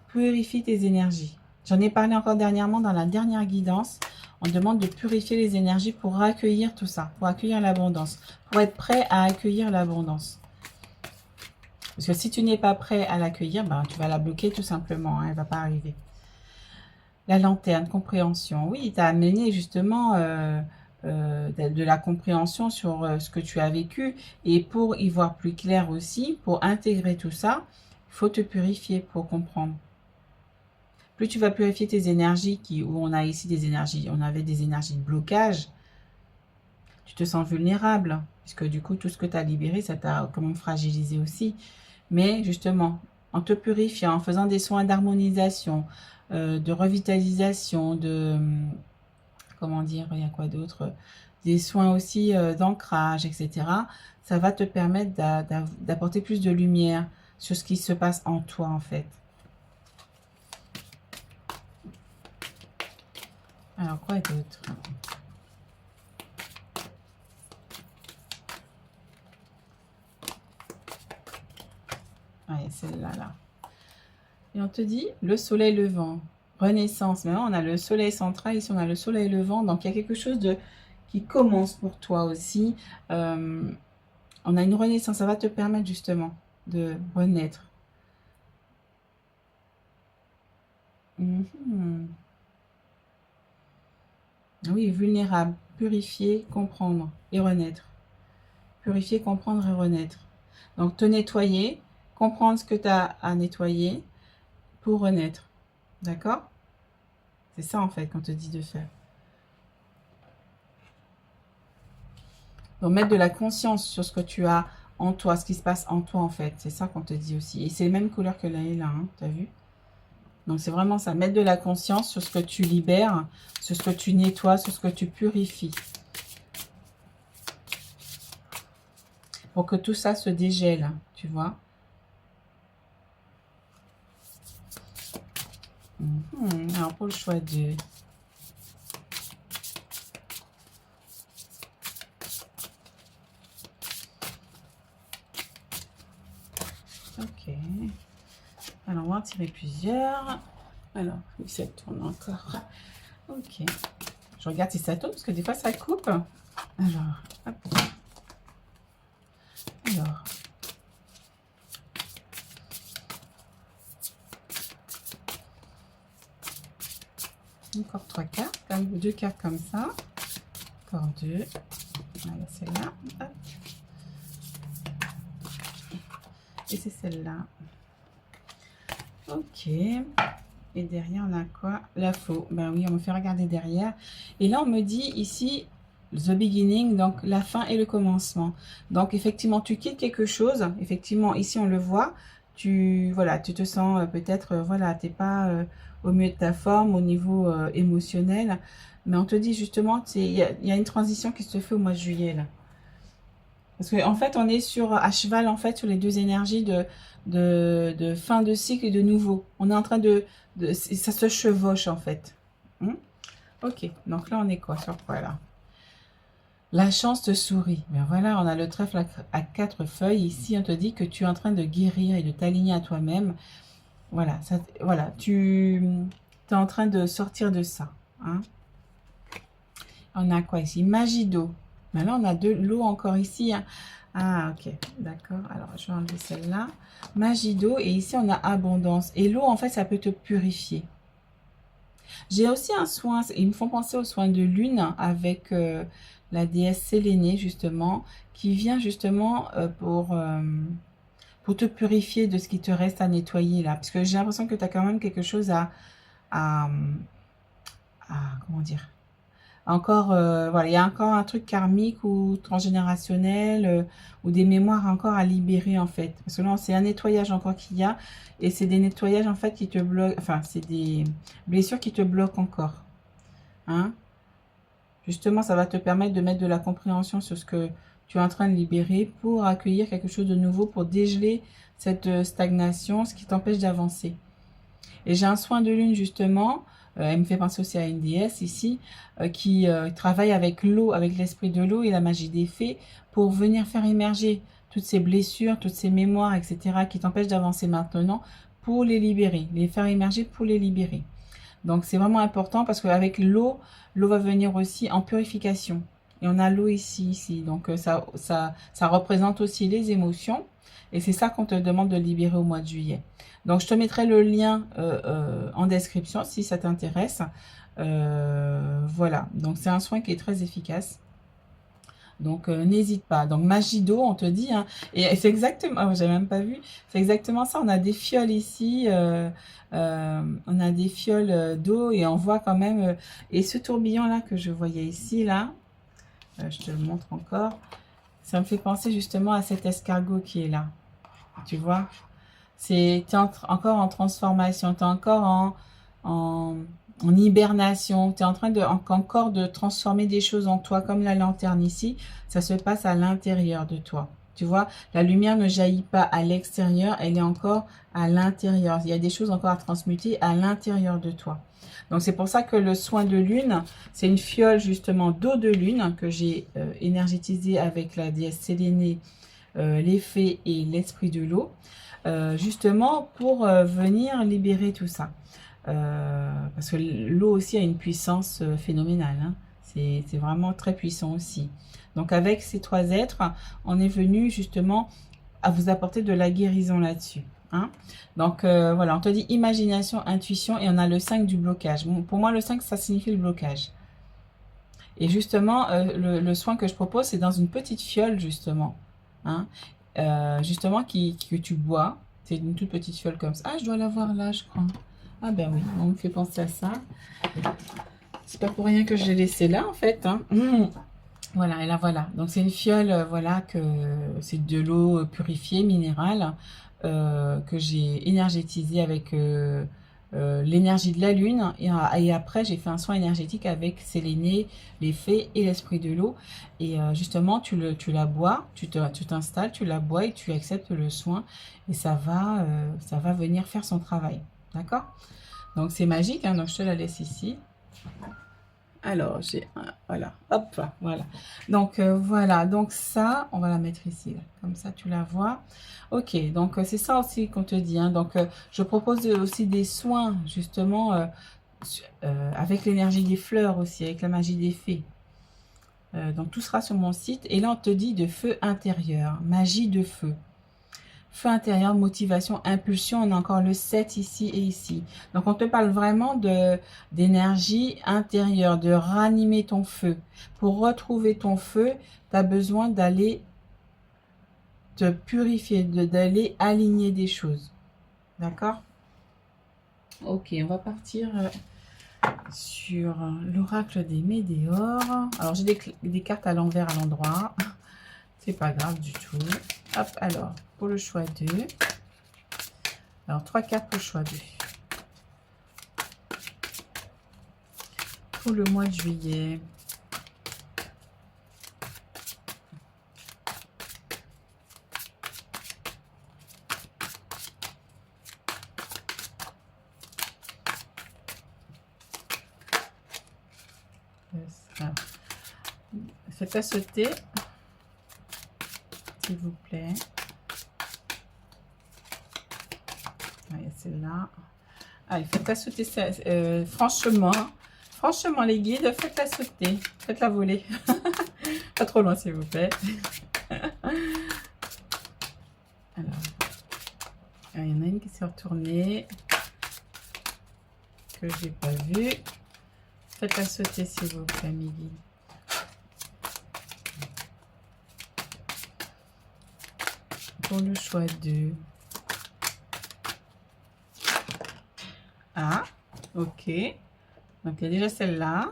tes énergies. J'en ai parlé encore dernièrement dans la dernière guidance. On demande de purifier les énergies pour accueillir tout ça, pour accueillir l'abondance, pour être prêt à accueillir l'abondance. Parce que si tu n'es pas prêt à l'accueillir, ben, tu vas la bloquer tout simplement. Hein, elle ne va pas arriver. La lanterne, compréhension. Oui, tu as amené justement de la compréhension sur ce que tu as vécu. Et pour y voir plus clair aussi, pour intégrer tout ça, il faut te purifier pour comprendre. Plus tu vas purifier tes énergies, où on a ici des énergies, on avait des énergies de blocage, tu te sens vulnérable. Puisque du coup, tout ce que tu as libéré, ça t'a comment fragilisé aussi. Mais justement, en te purifiant, en faisant des soins d'harmonisation, de revitalisation, comment dire, il y a quoi d'autre, des soins aussi d'ancrage, etc. Ça va te permettre d'apporter plus de lumière sur ce qui se passe en toi, en fait. Alors, quoi d'autre? Ouais, celle-là, là. Et on te dit, le soleil levant, renaissance. Maintenant, on a le soleil central, ici, on a le soleil levant. Donc, il y a quelque chose qui commence pour toi aussi. On a une renaissance, ça va te permettre justement de renaître. Mhm. Oui, vulnérable, purifier, comprendre et renaître. Purifier, comprendre et renaître. Donc, te nettoyer, comprendre ce que tu as à nettoyer pour renaître. D'accord? C'est ça, en fait, qu'on te dit de faire. Donc, mettre de la conscience sur ce que tu as en toi, ce qui se passe en toi, en fait. C'est ça qu'on te dit aussi. Et c'est les mêmes couleurs que là et là, hein, t'as vu? Donc, c'est vraiment ça. Mettre de la conscience sur ce que tu libères, sur ce que tu nettoies, sur ce que tu purifies. Pour que tout ça se dégèle, tu vois? Alors, pour le choix de... Ok. Alors, on va en tirer plusieurs. Alors, oui, ça tourne encore. Ok. Je regarde si ça tourne, parce que des fois, ça coupe. Alors, hop. Alors. Encore 3 cartes, comme 2 cartes comme ça. Encore 2. Voilà, celle-là. Et c'est celle-là. Ok. Et derrière, on a quoi? La faux. Ben oui, on me fait regarder derrière. Et là, on me dit ici, the beginning, donc la fin et le commencement. Donc, effectivement, tu quittes quelque chose. Effectivement, ici, on le voit. Voilà, tu te sens peut-être, voilà, t'es pas au mieux de ta forme, au niveau émotionnel. Mais on te dit justement, il y a une transition qui se fait au mois de juillet, là. Parce qu'en fait, on est à cheval, en fait, sur les deux énergies de fin de cycle et de nouveau. On est en train ça se chevauche, en fait. Ok, donc là, on est quoi? Sur quoi, là? La chance te sourit. Ben voilà, on a le trèfle à 4 feuilles. Ici, on te dit que tu es en train de guérir et de t'aligner à toi-même. Voilà, voilà, tu es en train de sortir de ça. Hein. On a quoi ici? Magie d'eau. Maintenant, on a de l'eau encore ici. Hein. Ah, ok, d'accord. Alors, je vais enlever celle-là. Magie d'eau. Et ici, on a abondance. Et l'eau, en fait, ça peut te purifier. J'ai aussi un soin. Ils me font penser au soin de lune avec la déesse Sélénée, justement, qui vient justement pour te purifier de ce qui te reste à nettoyer, là. Parce que j'ai l'impression que tu as quand même quelque chose à comment dire? Encore, voilà, il y a encore un truc karmique ou transgénérationnel ou des mémoires encore à libérer en fait. Parce que là, c'est un nettoyage encore qu'il y a et c'est des nettoyages en fait qui te bloquent, enfin, c'est des blessures qui te bloquent encore. Hein? Justement, ça va te permettre de mettre de la compréhension sur ce que tu es en train de libérer pour accueillir quelque chose de nouveau, pour dégeler cette stagnation, ce qui t'empêche d'avancer. Et j'ai un soin de lune justement, elle me fait penser aussi à une déesse ici, qui travaille avec l'eau, avec l'esprit de l'eau et la magie des fées, pour venir faire émerger toutes ces blessures, toutes ces mémoires, etc., qui t'empêchent d'avancer maintenant, pour les libérer, les faire émerger pour les libérer. Donc c'est vraiment important parce qu'avec l'eau, l'eau va venir aussi en purification. Et on a l'eau ici. Donc ça représente aussi les émotions. Et c'est ça qu'on te demande de libérer au mois de juillet. Donc je te mettrai le lien en description si ça t'intéresse. Voilà, donc c'est un soin qui est très efficace. Donc n'hésite pas. Donc magie d'eau, on te dit, hein, et c'est exactement, j'ai même pas vu, c'est exactement ça. On a des fioles ici, on a des fioles d'eau et on voit quand même. Et ce tourbillon là que je voyais ici là, je te le montre encore. Ça me fait penser justement à cet escargot qui est là. Tu vois, encore en transformation, tu es encore en hibernation, tu es en train encore de transformer des choses en toi, comme la lanterne ici, ça se passe à l'intérieur de toi. Tu vois, la lumière ne jaillit pas à l'extérieur, elle est encore à l'intérieur. Il y a des choses encore à transmuter à l'intérieur de toi. Donc c'est pour ça que le soin de lune, c'est une fiole justement d'eau de lune que j'ai énergétisée avec la déesse Sélénée, les fées et l'esprit de l'eau, justement pour venir libérer tout ça. Parce que l'eau aussi a une puissance phénoménale. Hein. C'est vraiment très puissant aussi. Donc avec ces trois êtres, on est venu justement à vous apporter de la guérison là-dessus. Hein. Donc, voilà, on te dit imagination, intuition, et on a le 5 du blocage. Bon, pour moi, le 5, ça signifie le blocage. Et justement, le soin que je propose, c'est dans une petite fiole, justement. Hein. Justement, que tu bois. C'est une toute petite fiole comme ça. Ah, je dois l'avoir là, je crois. Ah ben oui, on me fait penser à ça. C'est pas pour rien que je l'ai laissé là, en fait. Hein. Voilà, et là, voilà. Donc, c'est une fiole, voilà, que c'est de l'eau purifiée, minérale, que j'ai énergétisée avec l'énergie de la lune. Et après, j'ai fait un soin énergétique avec Séléné, les fées et l'esprit de l'eau. Et justement, tu la bois, tu t'installes, tu la bois et tu acceptes le soin. Et ça va venir faire son travail. D'accord? Donc, c'est magique, hein, donc je te la laisse ici. Alors, voilà, hop, voilà. Donc, voilà, donc ça, on va la mettre ici, là. Comme ça, tu la vois. Ok, donc c'est ça aussi qu'on te dit. Hein. Donc, je propose aussi des soins, justement, avec l'énergie des fleurs aussi, avec la magie des fées. Donc, tout sera sur mon site. Et là, on te dit de feu intérieur, magie de feu. Feu intérieur, motivation, impulsion, on a encore le 7 ici et ici. Donc, on te parle vraiment d'énergie intérieure, de ranimer ton feu. Pour retrouver ton feu, tu as besoin d'aller te purifier, d'aller aligner des choses. D'accord? Ok, on va partir sur l'oracle des météores. Alors, j'ai des cartes à l'envers à l'endroit. C'est pas grave du tout. Hop, alors, pour le choix 2. Alors, 3 cartes pour le choix 2. Pour le mois de juillet. Faites-la sauter, s'il vous plaît. Ah, il y a celle-là. Allez, faites-la sauter. Franchement, les guides, faites-la sauter. Faites-la voler. Pas trop loin, s'il vous plaît. Alors, il y en a une qui s'est retournée, que je n'ai pas vue. Faites-la sauter, s'il vous plaît, mes guides. Pour le choix 2. Ah, ok. Donc, il y a déjà celle-là.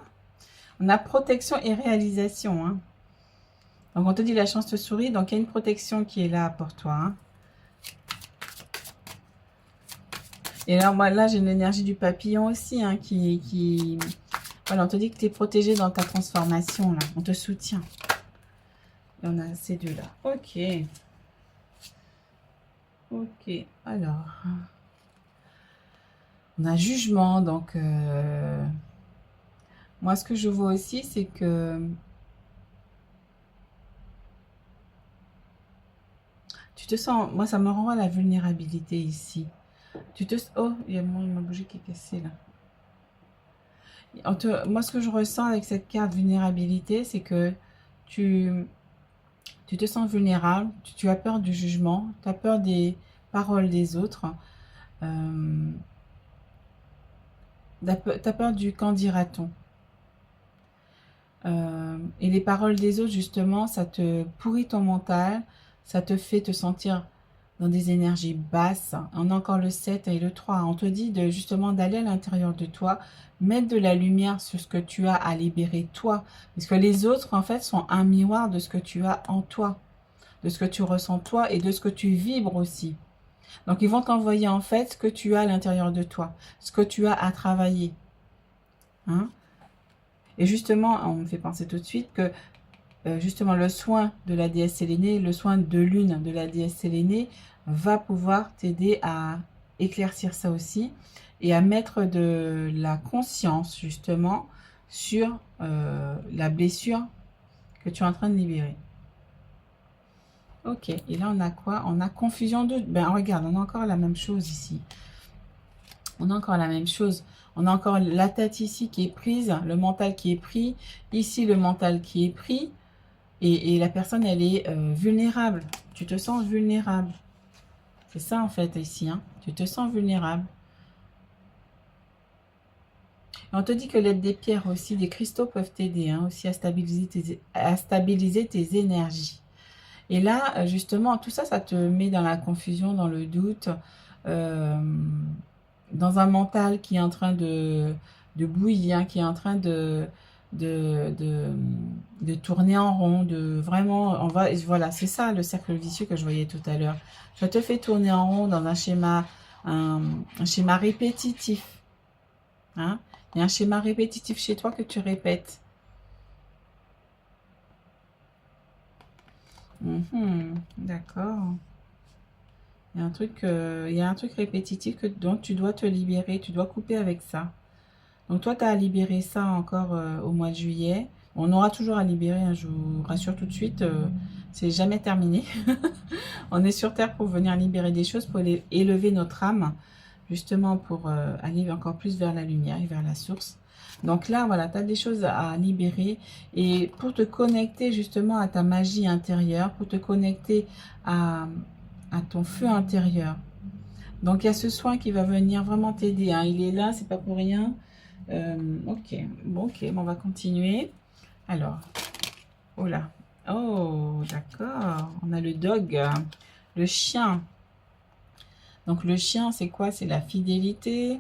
On a protection et réalisation. Hein. Donc, on te dit la chance te sourit. Donc, il y a une protection qui est là pour toi. Hein. Et là, moi, là, j'ai l'énergie du papillon aussi. Hein, Voilà, on te dit que tu es protégé dans ta transformation. Là. On te soutient. Et on a ces deux-là. Ok. Ok, alors, on a jugement, donc, moi, ce que je vois aussi, c'est que tu te sens, moi, ça me renvoie à la vulnérabilité ici. Oh, il y a ma bougie qui est cassée, là. Moi, ce que je ressens avec cette carte vulnérabilité, c'est que tu te sens vulnérable, tu as peur du jugement, tu as peur des paroles des autres. T'as peur du qu'en dira-t-on. Et les paroles des autres, justement, ça te pourrit ton mental, ça te fait te sentir dans des énergies basses. On a encore le 7 et le 3. On te dit justement d'aller à l'intérieur de toi, mettre de la lumière sur ce que tu as à libérer toi. Parce que les autres, en fait, sont un miroir de ce que tu as en toi, de ce que tu ressens toi et de ce que tu vibres aussi. Donc, ils vont t'envoyer en fait ce que tu as à l'intérieur de toi, ce que tu as à travailler. Hein? Et justement, on me fait penser tout de suite que justement le soin de la déesse Sélénée, le soin de lune de la déesse Sélénée va pouvoir t'aider à éclaircir ça aussi et à mettre de la conscience justement sur la blessure que tu es en train de libérer. Ok, et là on a quoi? On a confusion de... Ben regarde, on a encore la même chose ici. On a encore la même chose. On a encore la tête ici qui est prise, le mental qui est pris. Ici, le mental qui est pris. Et la personne, elle est vulnérable. Tu te sens vulnérable. C'est ça en fait ici, hein. Tu te sens vulnérable. Et on te dit que l'aide des pierres aussi, des cristaux peuvent t'aider hein, aussi à stabiliser tes énergies. Et là, justement, tout ça, ça te met dans la confusion, dans le doute, euh, dans un mental qui est en train de bouillir, hein, qui est en train de, de, de tourner en rond, de vraiment, voilà, c'est ça le cercle vicieux que je voyais tout à l'heure. Ça te fait tourner en rond dans un schéma répétitif. Hein. Il y a un schéma répétitif chez toi que tu répètes. D'accord. Il y a un truc répétitif dont tu dois te libérer, tu dois couper avec ça. Donc toi, tu as à libérer ça encore au mois de juillet. On aura toujours à libérer, hein, je vous rassure tout de suite, c'est jamais terminé. On est sur Terre pour venir libérer des choses, pour élever notre âme, justement pour aller encore plus vers la lumière et vers la source. Donc là, voilà, tu as des choses à libérer et pour te connecter justement à ta magie intérieure, pour te connecter à, à ton feu intérieur. Donc il y a ce soin qui va venir vraiment t'aider, hein. Il est là, c'est pas pour rien. Ok, bon, ok, bon, on va continuer. Alors, oh là, oh, d'accord. On a le dog, le chien. Donc le chien, c'est quoi? C'est la fidélité.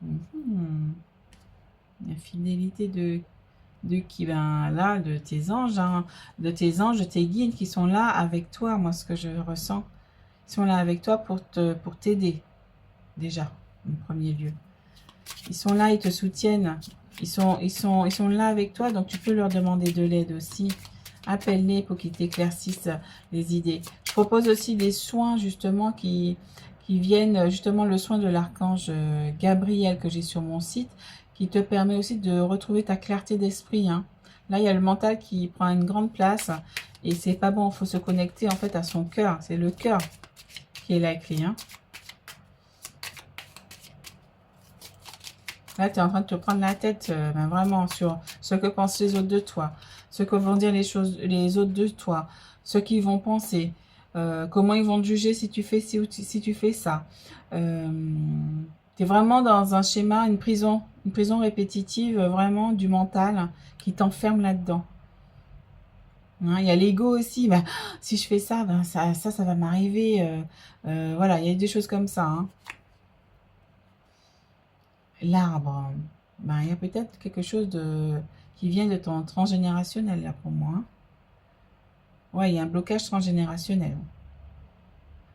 Mhm. La fidélité de qui? Ben là, de tes anges, hein, de tes guides qui sont là avec toi. Moi, ce que je ressens, ils sont là avec toi pour t'aider déjà, en premier lieu. Ils sont là, ils te soutiennent. Ils sont là avec toi, donc tu peux leur demander de l'aide aussi. Appelle-les pour qu'ils t'éclaircissent les idées. Je propose aussi des soins justement qui viennent, justement le soin de l'archange Gabriel que j'ai sur mon site, qui te permet aussi de retrouver ta clarté d'esprit. Hein. Là, il y a le mental qui prend une grande place et c'est pas bon, il faut se connecter en fait à son cœur. C'est le cœur qui est la clé. Hein. Là, tu es en train de te prendre la tête ben vraiment sur ce que pensent les autres de toi, ce que vont dire les autres de toi, ce qu'ils vont penser, comment ils vont te juger si tu fais ci ou si tu fais ça. Tu es vraiment dans un schéma, une prison répétitive, vraiment du mental qui t'enferme là-dedans. Hein, il y a l'ego aussi, ben, si je fais ça, ben, ça va m'arriver. Voilà, il y a des choses comme ça. Hein. L'arbre, ben, il y a peut-être quelque chose qui vient de ton transgénérationnel, là, pour moi. Hein. Ouais, il y a un blocage transgénérationnel.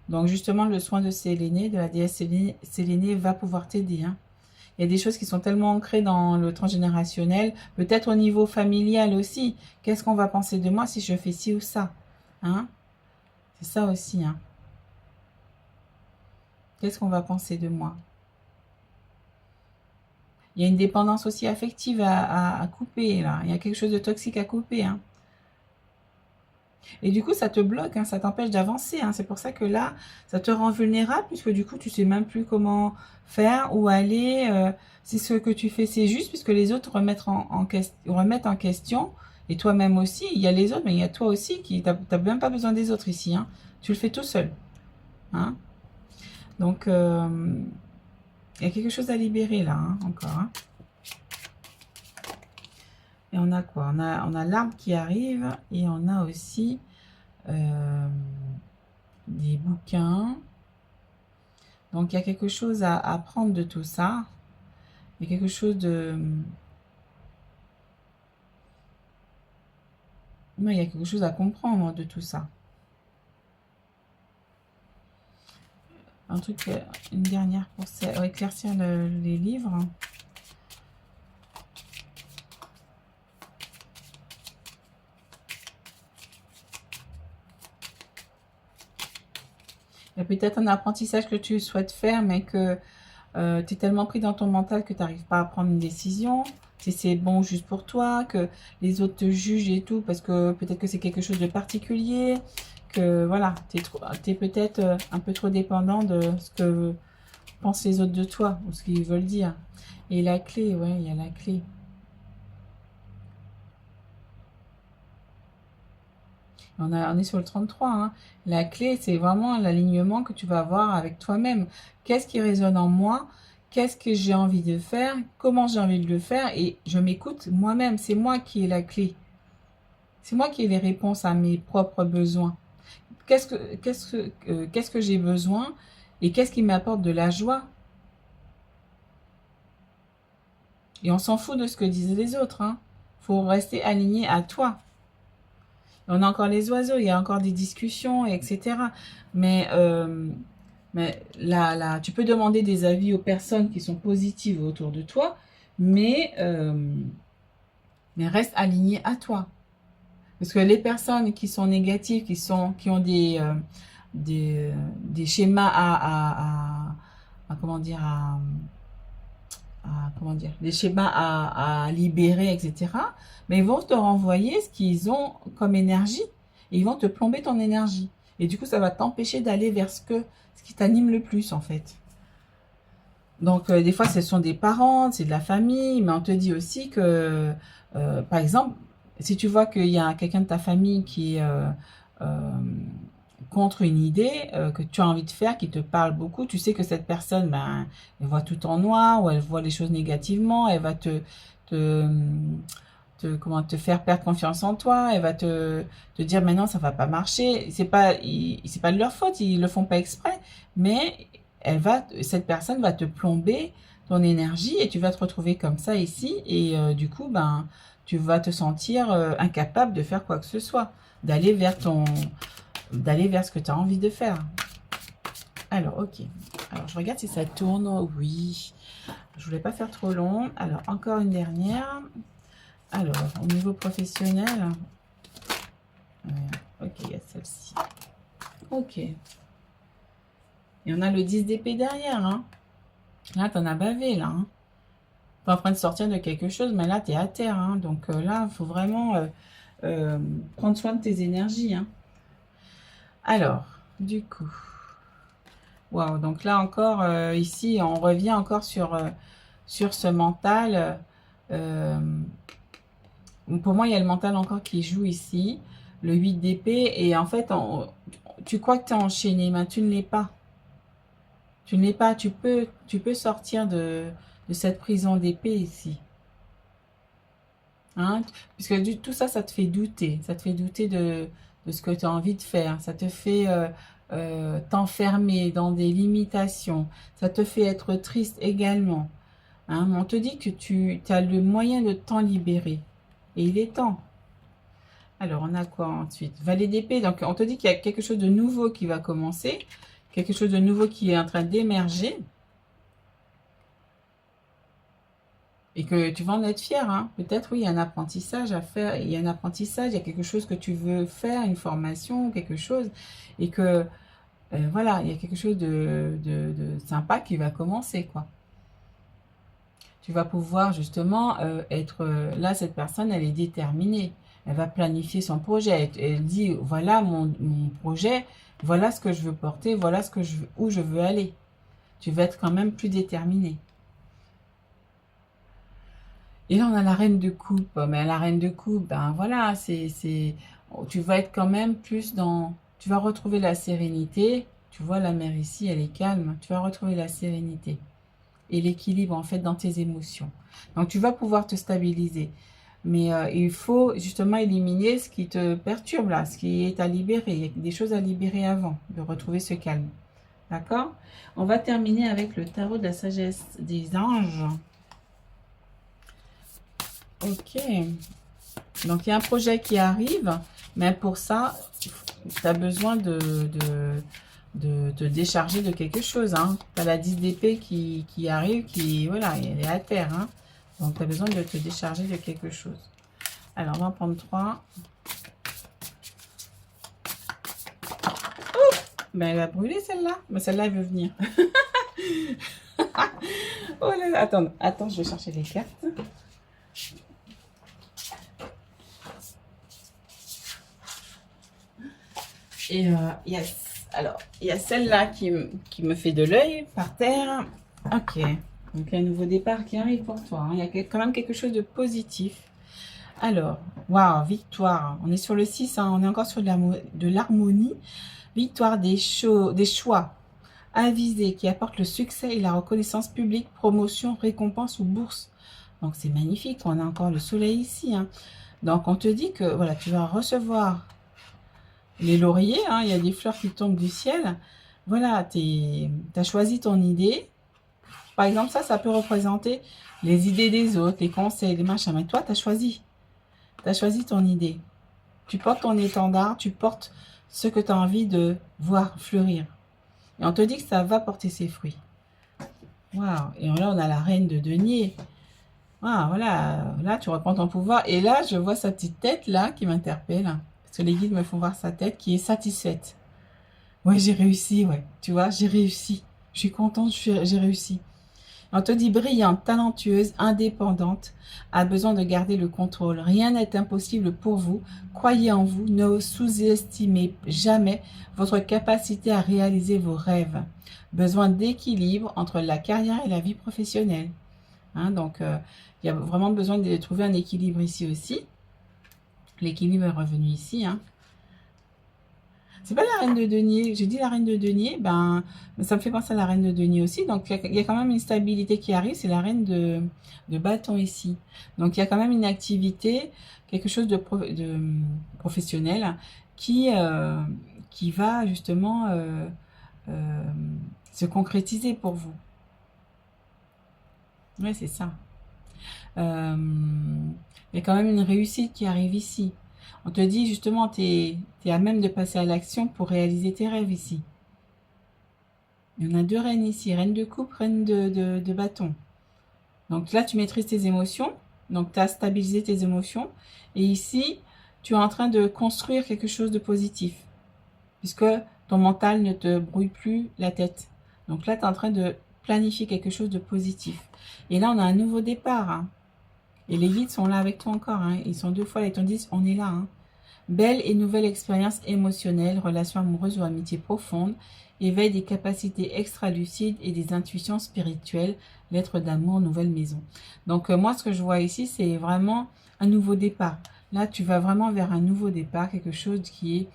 Donc, justement, le soin de Séléné, de la déesse Séléné, va pouvoir t'aider. Hein. Il y a des choses qui sont tellement ancrées dans le transgénérationnel, peut-être au niveau familial aussi. Qu'est-ce qu'on va penser de moi si je fais ci ou ça? Hein? C'est ça aussi. Hein. Qu'est-ce qu'on va penser de moi? Il y a une dépendance aussi affective à couper, là. Il y a quelque chose de toxique à couper, hein. Et du coup, ça te bloque, hein, ça t'empêche d'avancer. Hein. C'est pour ça que là, ça te rend vulnérable, puisque du coup, tu sais même plus comment faire, où aller. Si ce que tu fais, c'est juste, puisque les autres remettent en question. Et toi-même aussi, il y a les autres, mais il y a toi aussi, qui t'as même pas besoin des autres ici. Hein. Tu le fais tout seul. Hein. Donc, il y a quelque chose à libérer là, hein, encore. Hein. Et on a quoi? On a l'arbre qui arrive et on a aussi des bouquins. Donc, il y a quelque chose à apprendre de tout ça. Il y a quelque chose de... Non, il y a quelque chose à comprendre de tout ça. Un truc, une dernière pour éclaircir les livres. Il y a peut-être un apprentissage que tu souhaites faire, mais que tu es tellement pris dans ton mental que tu n'arrives pas à prendre une décision. Si c'est bon juste pour toi, que les autres te jugent et tout, parce que peut-être que c'est quelque chose de particulier, que voilà, tu es, peut-être un peu trop dépendant de ce que pensent les autres de toi, ou ce qu'ils veulent dire. Et la clé, ouais, il y a la clé. On est sur le 33, hein. La clé, c'est vraiment l'alignement que tu vas avoir avec toi-même. Qu'est-ce qui résonne en moi? Qu'est-ce que j'ai envie de faire? Comment j'ai envie de le faire? Et je m'écoute moi-même. C'est moi qui ai la clé. C'est moi qui ai les réponses à mes propres besoins. Qu'est-ce que j'ai besoin? Et qu'est-ce qui m'apporte de la joie? Et on s'en fout de ce que disent les autres, hein. Faut rester aligné à toi. On a encore les oiseaux, il y a encore des discussions, etc. Mais, là, tu peux demander des avis aux personnes qui sont positives autour de toi, mais reste aligné à toi. Parce que les personnes qui sont négatives, qui ont des schémas comment dire, comment dire, des schémas à libérer, etc., mais ils vont te renvoyer ce qu'ils ont comme énergie et ils vont te plomber ton énergie. Et du coup, ça va t'empêcher d'aller vers ce qui t'anime le plus, en fait. Donc, des fois, ce sont des parents, c'est de la famille, mais on te dit aussi que, par exemple, si tu vois qu'il y a quelqu'un de ta famille qui est euh, contre une idée que tu as envie de faire, qui te parle beaucoup, tu sais que cette personne, ben, elle voit tout en noir, ou elle voit les choses négativement, elle va te, comment, te faire perdre confiance en toi, elle va te dire maintenant ça va pas marcher. C'est pas de leur faute, ils le font pas exprès, mais cette personne va te plomber ton énergie et tu vas te retrouver comme ça ici et du coup, ben, tu vas te sentir incapable de faire quoi que ce soit, d'aller vers ce que tu as envie de faire. Alors, ok. Alors, je regarde si ça tourne. Oui. Je voulais pas faire trop long. Alors, encore une dernière. Alors, au niveau professionnel. Ok, il y a celle-ci. Ok. Et on a le 10 d'épée derrière. Hein. Là, tu en as bavé, là. Hein. Tu es en train de sortir de quelque chose, mais là, tu es à terre. Hein. Donc là, il faut vraiment prendre soin de tes énergies. Hein. Alors, du coup, waouh, donc là encore, ici, on revient encore sur ce mental. Pour moi, il y a le mental encore qui joue ici, le 8 d'épée, et en fait, tu crois que tu es enchaîné, mais tu ne l'es pas. Tu ne l'es pas, tu peux sortir de cette prison d'épée ici. Hein? Puisque tout ça, ça te fait douter. Ça te fait douter de ce que tu as envie de faire. Ça te fait t'enfermer dans des limitations. Ça te fait être triste également. Hein? On te dit que tu as le moyen de t'en libérer. Et il est temps. Alors, on a quoi ensuite? Valet d'épée. Donc, on te dit qu'il y a quelque chose de nouveau qui va commencer. Quelque chose de nouveau qui est en train d'émerger. Et que tu vas en être fier, hein. Peut-être, oui, il y a un apprentissage à faire. Il y a un apprentissage, il y a quelque chose que tu veux faire, une formation, quelque chose. Et que, voilà, il y a quelque chose de sympa qui va commencer, quoi. Tu vas pouvoir justement être... là, cette personne, elle est déterminée. Elle va planifier son projet. Elle dit, voilà mon projet, voilà ce que je veux porter, voilà où je veux aller. Tu vas être quand même plus déterminé. Et là, on a la reine de coupe. Mais la reine de coupe, ben voilà, tu vas être quand même plus dans... Tu vas retrouver la sérénité. Tu vois, la mer ici, elle est calme. Tu vas retrouver la sérénité et l'équilibre, en fait, dans tes émotions. Donc, tu vas pouvoir te stabiliser. Mais il faut justement éliminer ce qui te perturbe là, ce qui est à libérer. Il y a des choses à libérer avant de retrouver ce calme. D'accord? On va terminer avec le tarot de la sagesse des anges. Ok. Donc, il y a un projet qui arrive, mais pour ça, tu as besoin de te décharger de quelque chose. Hein. Tu as la 10 d'épée qui arrive, voilà, elle est à terre. Hein. Donc, tu as besoin de te décharger de quelque chose. Alors, on va prendre 3. Ben, elle va brûler celle-là. Mais celle-là, elle veut venir. Oh là là, attends, je vais chercher les cartes. Et yes. Alors, il y a celle-là qui me fait de l'œil par terre. Ok. Donc, il y a un nouveau départ qui arrive pour toi. Hein. Il y a quand même quelque chose de positif. Alors, waouh, victoire. On est sur le 6, hein, on est encore sur de l'harmonie. Victoire des choix avisés qui apportent le succès et la reconnaissance publique, promotion, récompense ou bourse. Donc, c'est magnifique. On a encore le soleil ici, hein. Donc, on te dit que voilà, tu vas recevoir les lauriers, hein, il y a des fleurs qui tombent du ciel. Voilà, tu as choisi ton idée. Par exemple, ça peut représenter les idées des autres, les conseils, les machins. Mais toi, tu as choisi. Tu as choisi ton idée. Tu portes ton étendard, tu portes ce que tu as envie de voir fleurir. Et on te dit que ça va porter ses fruits. Waouh. Et là, on a la reine de denier. Ah, voilà, là, tu reprends ton pouvoir. Et là, je vois sa petite tête, là, qui m'interpelle. Parce que les guides me font voir sa tête qui est satisfaite. Ouais, j'ai réussi, ouais. Tu vois, j'ai réussi. Je suis contente, j'ai réussi. On te dit brillante, talentueuse, indépendante, a besoin de garder le contrôle. Rien n'est impossible pour vous. Croyez en vous, ne sous-estimez jamais votre capacité à réaliser vos rêves. Besoin d'équilibre entre la carrière et la vie professionnelle. Hein, donc, il y a vraiment besoin de trouver un équilibre ici aussi. L'équilibre est revenu ici, hein. C'est pas la reine de denier. J'ai dit la reine de denier, ben, ça me fait penser à la reine de denier aussi. Donc, il y a quand même une stabilité qui arrive. C'est la reine de bâton ici. Donc, il y a quand même une activité, quelque chose de professionnel qui va justement euh, se concrétiser pour vous. Ouais, c'est ça. Euh, il y a quand même une réussite qui arrive ici. On te dit justement, tu es à même de passer à l'action pour réaliser tes rêves ici. Il y en a deux reines ici, reine de coupe, reine de bâton. Donc là, tu maîtrises tes émotions. Donc tu as stabilisé tes émotions. Et ici, tu es en train de construire quelque chose de positif. Puisque ton mental ne te brouille plus la tête. Donc là, tu es en train de planifier quelque chose de positif. Et là, on a un nouveau départ, hein. Et les guides sont là avec toi encore, hein. Ils sont deux fois là, ils te disent, on est là, hein. Belle et nouvelle expérience émotionnelle, relation amoureuse ou amitié profonde, éveil des capacités extra-lucides et des intuitions spirituelles, lettre d'amour, nouvelle maison. Donc moi, ce que je vois ici, c'est vraiment un nouveau départ. Là, tu vas vraiment vers un nouveau départ, quelque chose qui est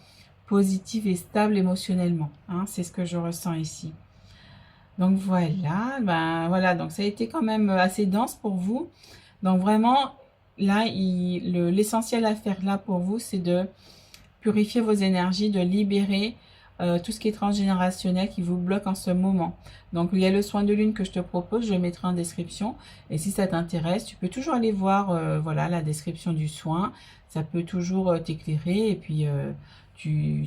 positif et stable émotionnellement, hein. C'est ce que je ressens ici. Donc voilà, ben voilà, donc ça a été quand même assez dense pour vous. Donc vraiment, là, l'essentiel à faire là pour vous, c'est de purifier vos énergies, de libérer tout ce qui est transgénérationnel qui vous bloque en ce moment. Donc il y a le soin de lune que je te propose, je le mettrai en description. Et si ça t'intéresse, tu peux toujours aller voir voilà, la description du soin. Ça peut toujours t'éclairer. Et puis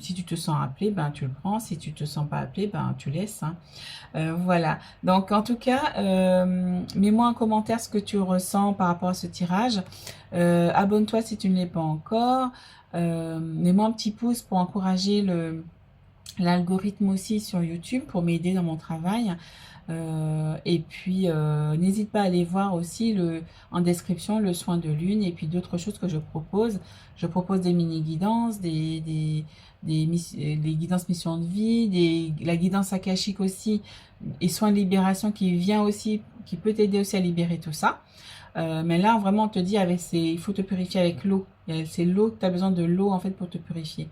si tu te sens appelé, ben tu le prends. Si tu te sens pas appelé, ben tu laisses, hein. Voilà. Donc en tout cas, mets-moi en commentaire ce que tu ressens par rapport à ce tirage. Abonne-toi si tu ne l'es pas encore. Mets-moi un petit pouce pour encourager l'algorithme aussi sur YouTube pour m'aider dans mon travail. Et puis, n'hésite pas à aller voir aussi en description le soin de lune et puis d'autres choses que je propose. Je propose des mini-guidances, des guidances mission de vie, la guidance akashique aussi et soins de libération qui vient aussi, qui peut t'aider aussi à libérer tout ça. Mais là, vraiment, on te dit, il faut te purifier avec l'eau. C'est l'eau, tu as besoin de l'eau en fait pour te purifier.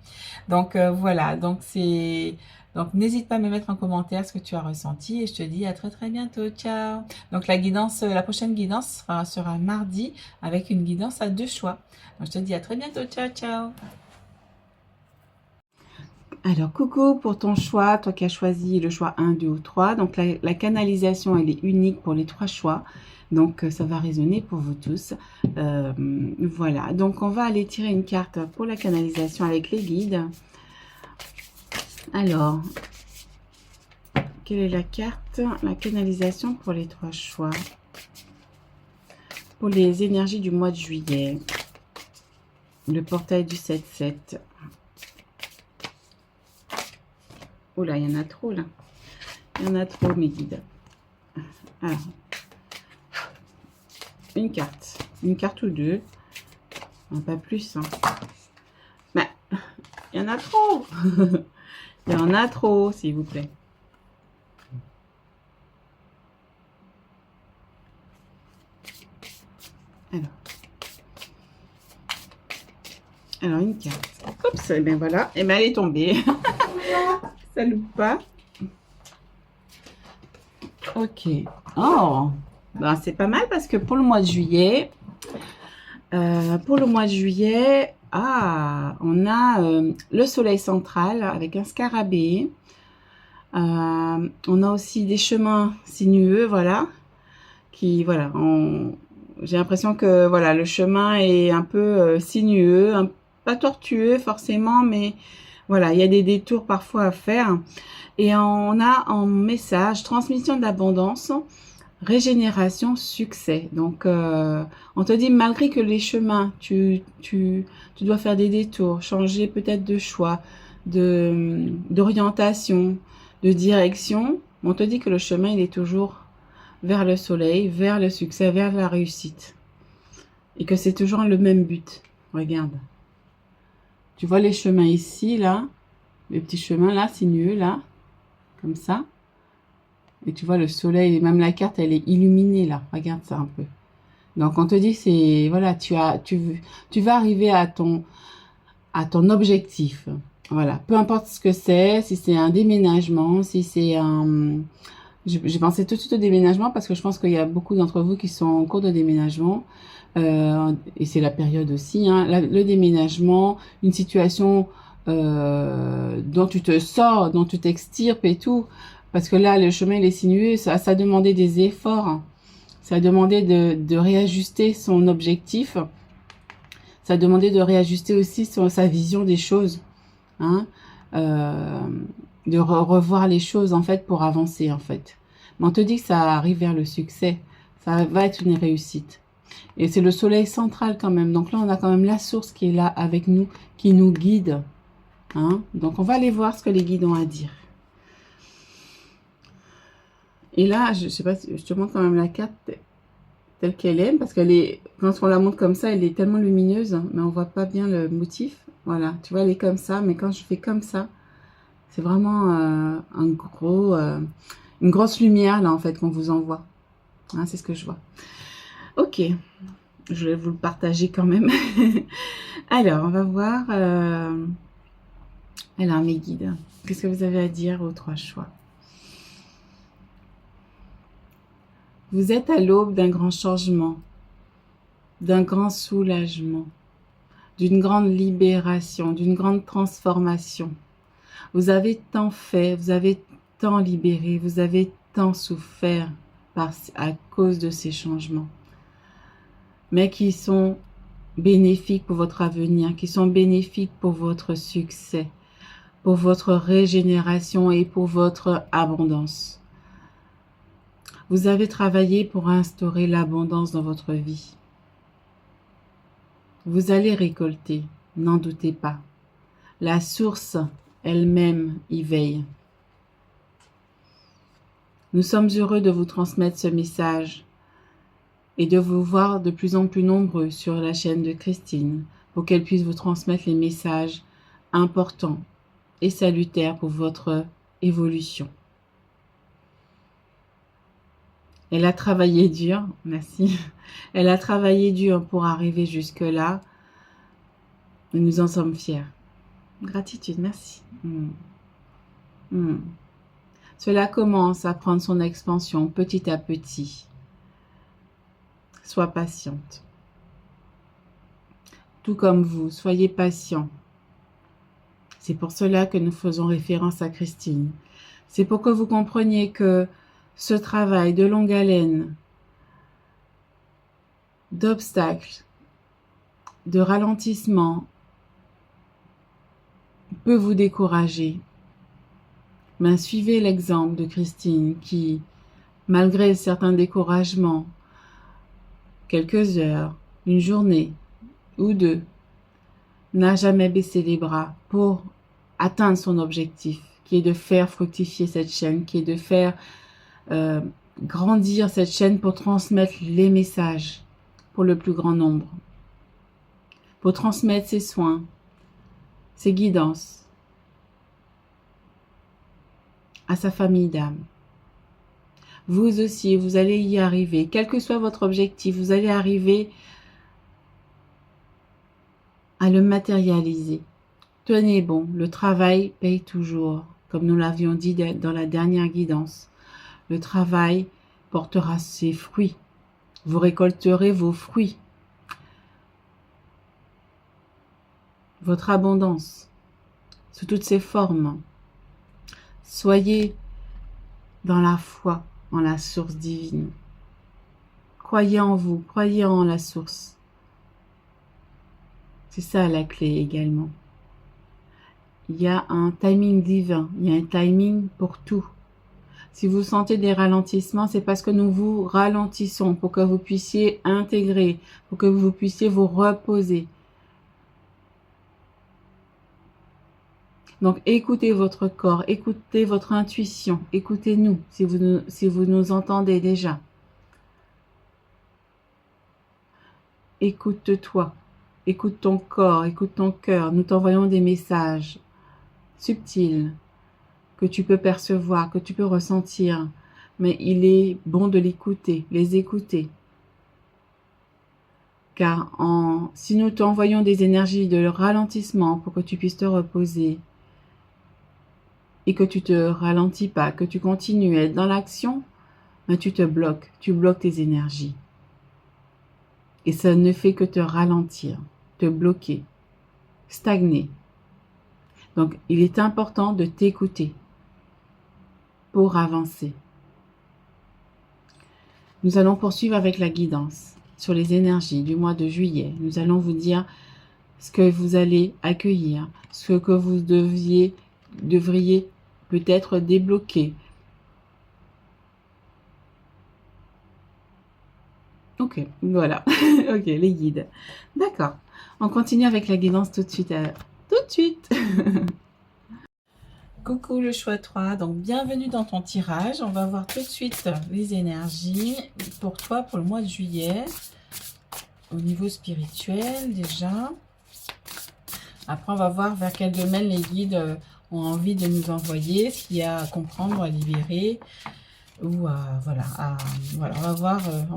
Donc voilà, donc n'hésite pas à me mettre en commentaire ce que tu as ressenti et je te dis à très très bientôt. Ciao. Donc la prochaine guidance sera mardi avec une guidance à deux choix. Donc je te dis à très bientôt. Ciao, ciao. Alors, coucou pour ton choix, toi qui as choisi le choix 1, 2 ou 3. Donc, la canalisation, elle est unique pour les trois choix. Donc, ça va résonner pour vous tous. Voilà. Donc, on va aller tirer une carte pour la canalisation avec les guides. Alors, quelle est la carte? La canalisation pour les trois choix. Pour les énergies du mois de juillet. Le portail du 7-7. Oh là, il y en a trop là. Il y en a trop, mes guides. Alors, une carte ou deux. Non, pas plus, hein. Mais, il y en a trop. Il y en a trop, s'il vous plaît. Alors. Alors, une carte. Oups, et bien voilà. Et bien, elle est tombée. Ça loupe pas. Ok. Oh, ben, c'est pas mal parce que pour le mois de juillet, on a le soleil central avec un scarabée. On a aussi des chemins sinueux, voilà, voilà, j'ai l'impression que voilà, le chemin est un peu sinueux, pas tortueux forcément, mais voilà, il y a des détours parfois à faire. Et on a en message transmission de l'abondance, régénération, succès. Donc, on te dit, malgré que les chemins, tu dois faire des détours, changer peut-être de choix, d'orientation, de direction, on te dit que le chemin, il est toujours vers le soleil, vers le succès, vers la réussite. Et que c'est toujours le même but. Regarde. Tu vois les chemins ici, là, les petits chemins là, sinueux, là, comme ça. Et tu vois le soleil, et même la carte, elle est illuminée là. Regarde ça un peu. Donc on te dit c'est voilà, tu vas arriver à ton objectif. Voilà, peu importe ce que c'est, si c'est un déménagement, si c'est un j'ai pensé tout de suite au déménagement parce que je pense qu'il y a beaucoup d'entre vous qui sont en cours de déménagement. Et c'est la période aussi, hein, le déménagement, une situation dont tu te sors, dont tu t'extirpes et tout. Parce que là, le chemin il est sinueux, ça a demandé des efforts. Ça a demandé de réajuster son objectif. Ça a demandé de réajuster aussi sa vision des choses. Hein, de revoir les choses, en fait, pour avancer, en fait. Mais on te dit que ça arrive vers le succès. Ça va être une réussite. Et c'est le soleil central quand même. Donc là, on a quand même la source qui est là avec nous, qui nous guide. Hein. Donc, on va aller voir ce que les guides ont à dire. Et là, je sais pas si je te montre quand même la carte telle qu'elle est, parce qu'elle est, quand on la montre comme ça, elle est tellement lumineuse, mais on voit pas bien le motif. Voilà, tu vois, elle est comme ça, mais quand je fais comme ça, c'est vraiment une grosse lumière là en fait qu'on vous envoie. Hein, c'est ce que je vois. Ok, je vais vous le partager quand même. Alors, on va voir. Alors, mes guides, qu'est-ce que vous avez à dire aux trois choix? Vous êtes à l'aube d'un grand changement, d'un grand soulagement, d'une grande libération, d'une grande transformation. Vous avez tant fait, vous avez tant libéré, vous avez tant souffert à cause de ces changements, mais qui sont bénéfiques pour votre avenir, qui sont bénéfiques pour votre succès, pour votre régénération et pour votre abondance. Vous avez travaillé pour instaurer l'abondance dans votre vie. Vous allez récolter, n'en doutez pas. La source elle-même y veille. Nous sommes heureux de vous transmettre ce message et de vous voir de plus en plus nombreux sur la chaîne de Christine pour qu'elle puisse vous transmettre les messages importants et salutaires pour votre évolution. Elle a travaillé dur, merci. Elle a travaillé dur pour arriver jusque-là et nous en sommes fiers. Gratitude, merci. Cela commence à prendre son expansion petit à petit. Sois patiente. Tout comme vous, soyez patient. C'est pour cela que nous faisons référence à Christine. C'est pour que vous compreniez que ce travail de longue haleine, d'obstacles, de ralentissement, peut vous décourager. Mais suivez l'exemple de Christine qui, malgré certains découragements, quelques heures, une journée ou deux, n'a jamais baissé les bras pour atteindre son objectif, qui est de faire fructifier cette chaîne, qui est de faire grandir cette chaîne pour transmettre les messages pour le plus grand nombre, pour transmettre ses soins, ses guidances à sa famille d'âme. Vous aussi, vous allez y arriver. Quel que soit votre objectif, vous allez arriver à le matérialiser. Tenez bon, le travail paye toujours, comme nous l'avions dit dans la dernière guidance. Le travail portera ses fruits. Vous récolterez vos fruits, votre abondance, sous toutes ses formes. Soyez dans la foi, en la source divine. Croyez en vous, croyez en la source. C'est ça la clé également. Il y a un timing divin, il y a un timing pour tout. Si vous sentez des ralentissements, c'est parce que nous vous ralentissons pour que vous puissiez intégrer, pour que vous puissiez vous reposer. Donc, écoutez votre corps, écoutez votre intuition, écoutez-nous si vous nous entendez déjà. Écoute-toi, écoute ton corps, écoute ton cœur. Nous t'envoyons des messages subtils que tu peux percevoir, que tu peux ressentir. Mais il est bon de les écouter. Car si nous t'envoyons des énergies de ralentissement pour que tu puisses te reposer et que tu te ralentis pas, que tu continues à être dans l'action, ben tu bloques tes énergies. Et ça ne fait que te ralentir, te bloquer, stagner. Donc, il est important de t'écouter pour avancer. Nous allons poursuivre avec la guidance sur les énergies du mois de juillet. Nous allons vous dire ce que vous allez accueillir, ce que vous devriez peut-être débloquer. Ok, voilà. Ok, les guides. D'accord. On continue avec la guidance tout de suite. Tout de suite. Coucou le choix 3, donc bienvenue dans ton tirage. On va voir tout de suite les énergies pour toi pour le mois de juillet. Au niveau spirituel déjà. Après on va voir vers quel domaine les guides ont envie de nous envoyer, ce qu'il y a à comprendre, à libérer. Ou voilà, voilà, on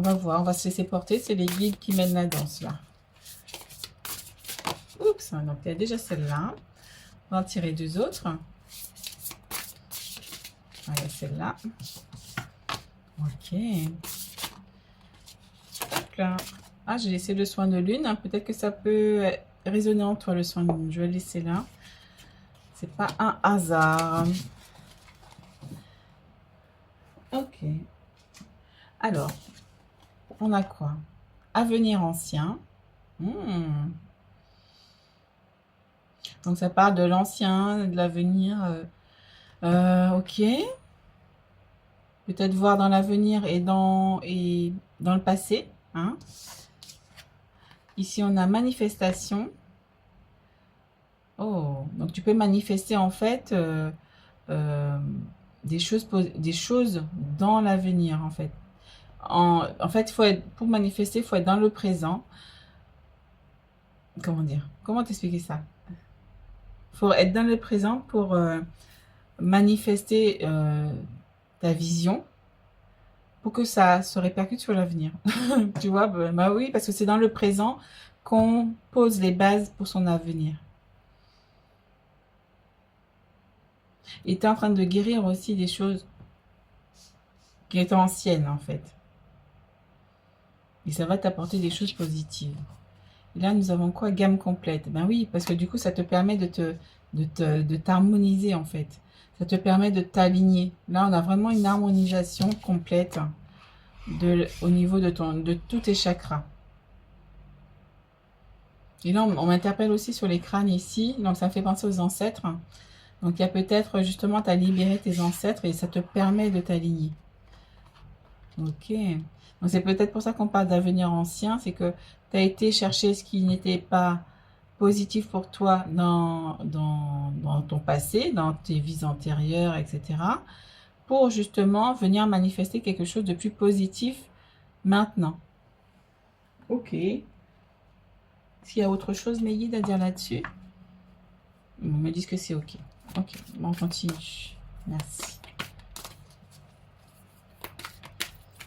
va voir, on va se laisser porter. C'est les guides qui mènent la danse là. Oups, donc il y a déjà celle-là. On va en tirer deux autres. Voilà celle-là. Ok. Hop là. Ah, j'ai laissé le soin de lune. Hein. Peut-être que ça peut résonner en toi le soin de lune. Je vais le laisser là. C'est pas un hasard. Ok. Alors, on a quoi? Avenir ancien. Donc, ça parle de l'ancien, de l'avenir. Ok. Peut-être voir dans l'avenir et dans le passé. Hein. Ici, on a manifestation. Oh, donc tu peux manifester en fait des choses dans l'avenir en fait. En fait, pour manifester, il faut être dans le présent. Comment dire? Comment t'expliquer ça? Il faut être dans le présent pour manifester ta vision pour que ça se répercute sur l'avenir. Tu vois? Bah oui, parce que c'est dans le présent qu'on pose les bases pour son avenir. Et tu es en train de guérir aussi des choses qui étaient anciennes en fait. Et ça va t'apporter des choses positives. Et là, nous avons quoi? Gamme complète. Ben oui, parce que du coup, ça te permet de t'harmoniser en fait. Ça te permet de t'aligner. Là, on a vraiment une harmonisation complète au niveau de tous tes chakras. Et là, on m'interpelle aussi sur les crânes ici. Donc, ça me fait penser aux ancêtres. Donc, il y a peut-être justement, tu as libéré tes ancêtres et ça te permet de t'aligner. Ok. Donc, c'est peut-être pour ça qu'on parle d'avenir ancien. C'est que tu as été chercher ce qui n'était pas positif pour toi dans ton passé, dans tes vies antérieures, etc. Pour justement venir manifester quelque chose de plus positif maintenant. Ok. S'il y a autre chose, mes guides, à dire là-dessus? Ils me disent que c'est ok. Ok, bon, on continue. Merci.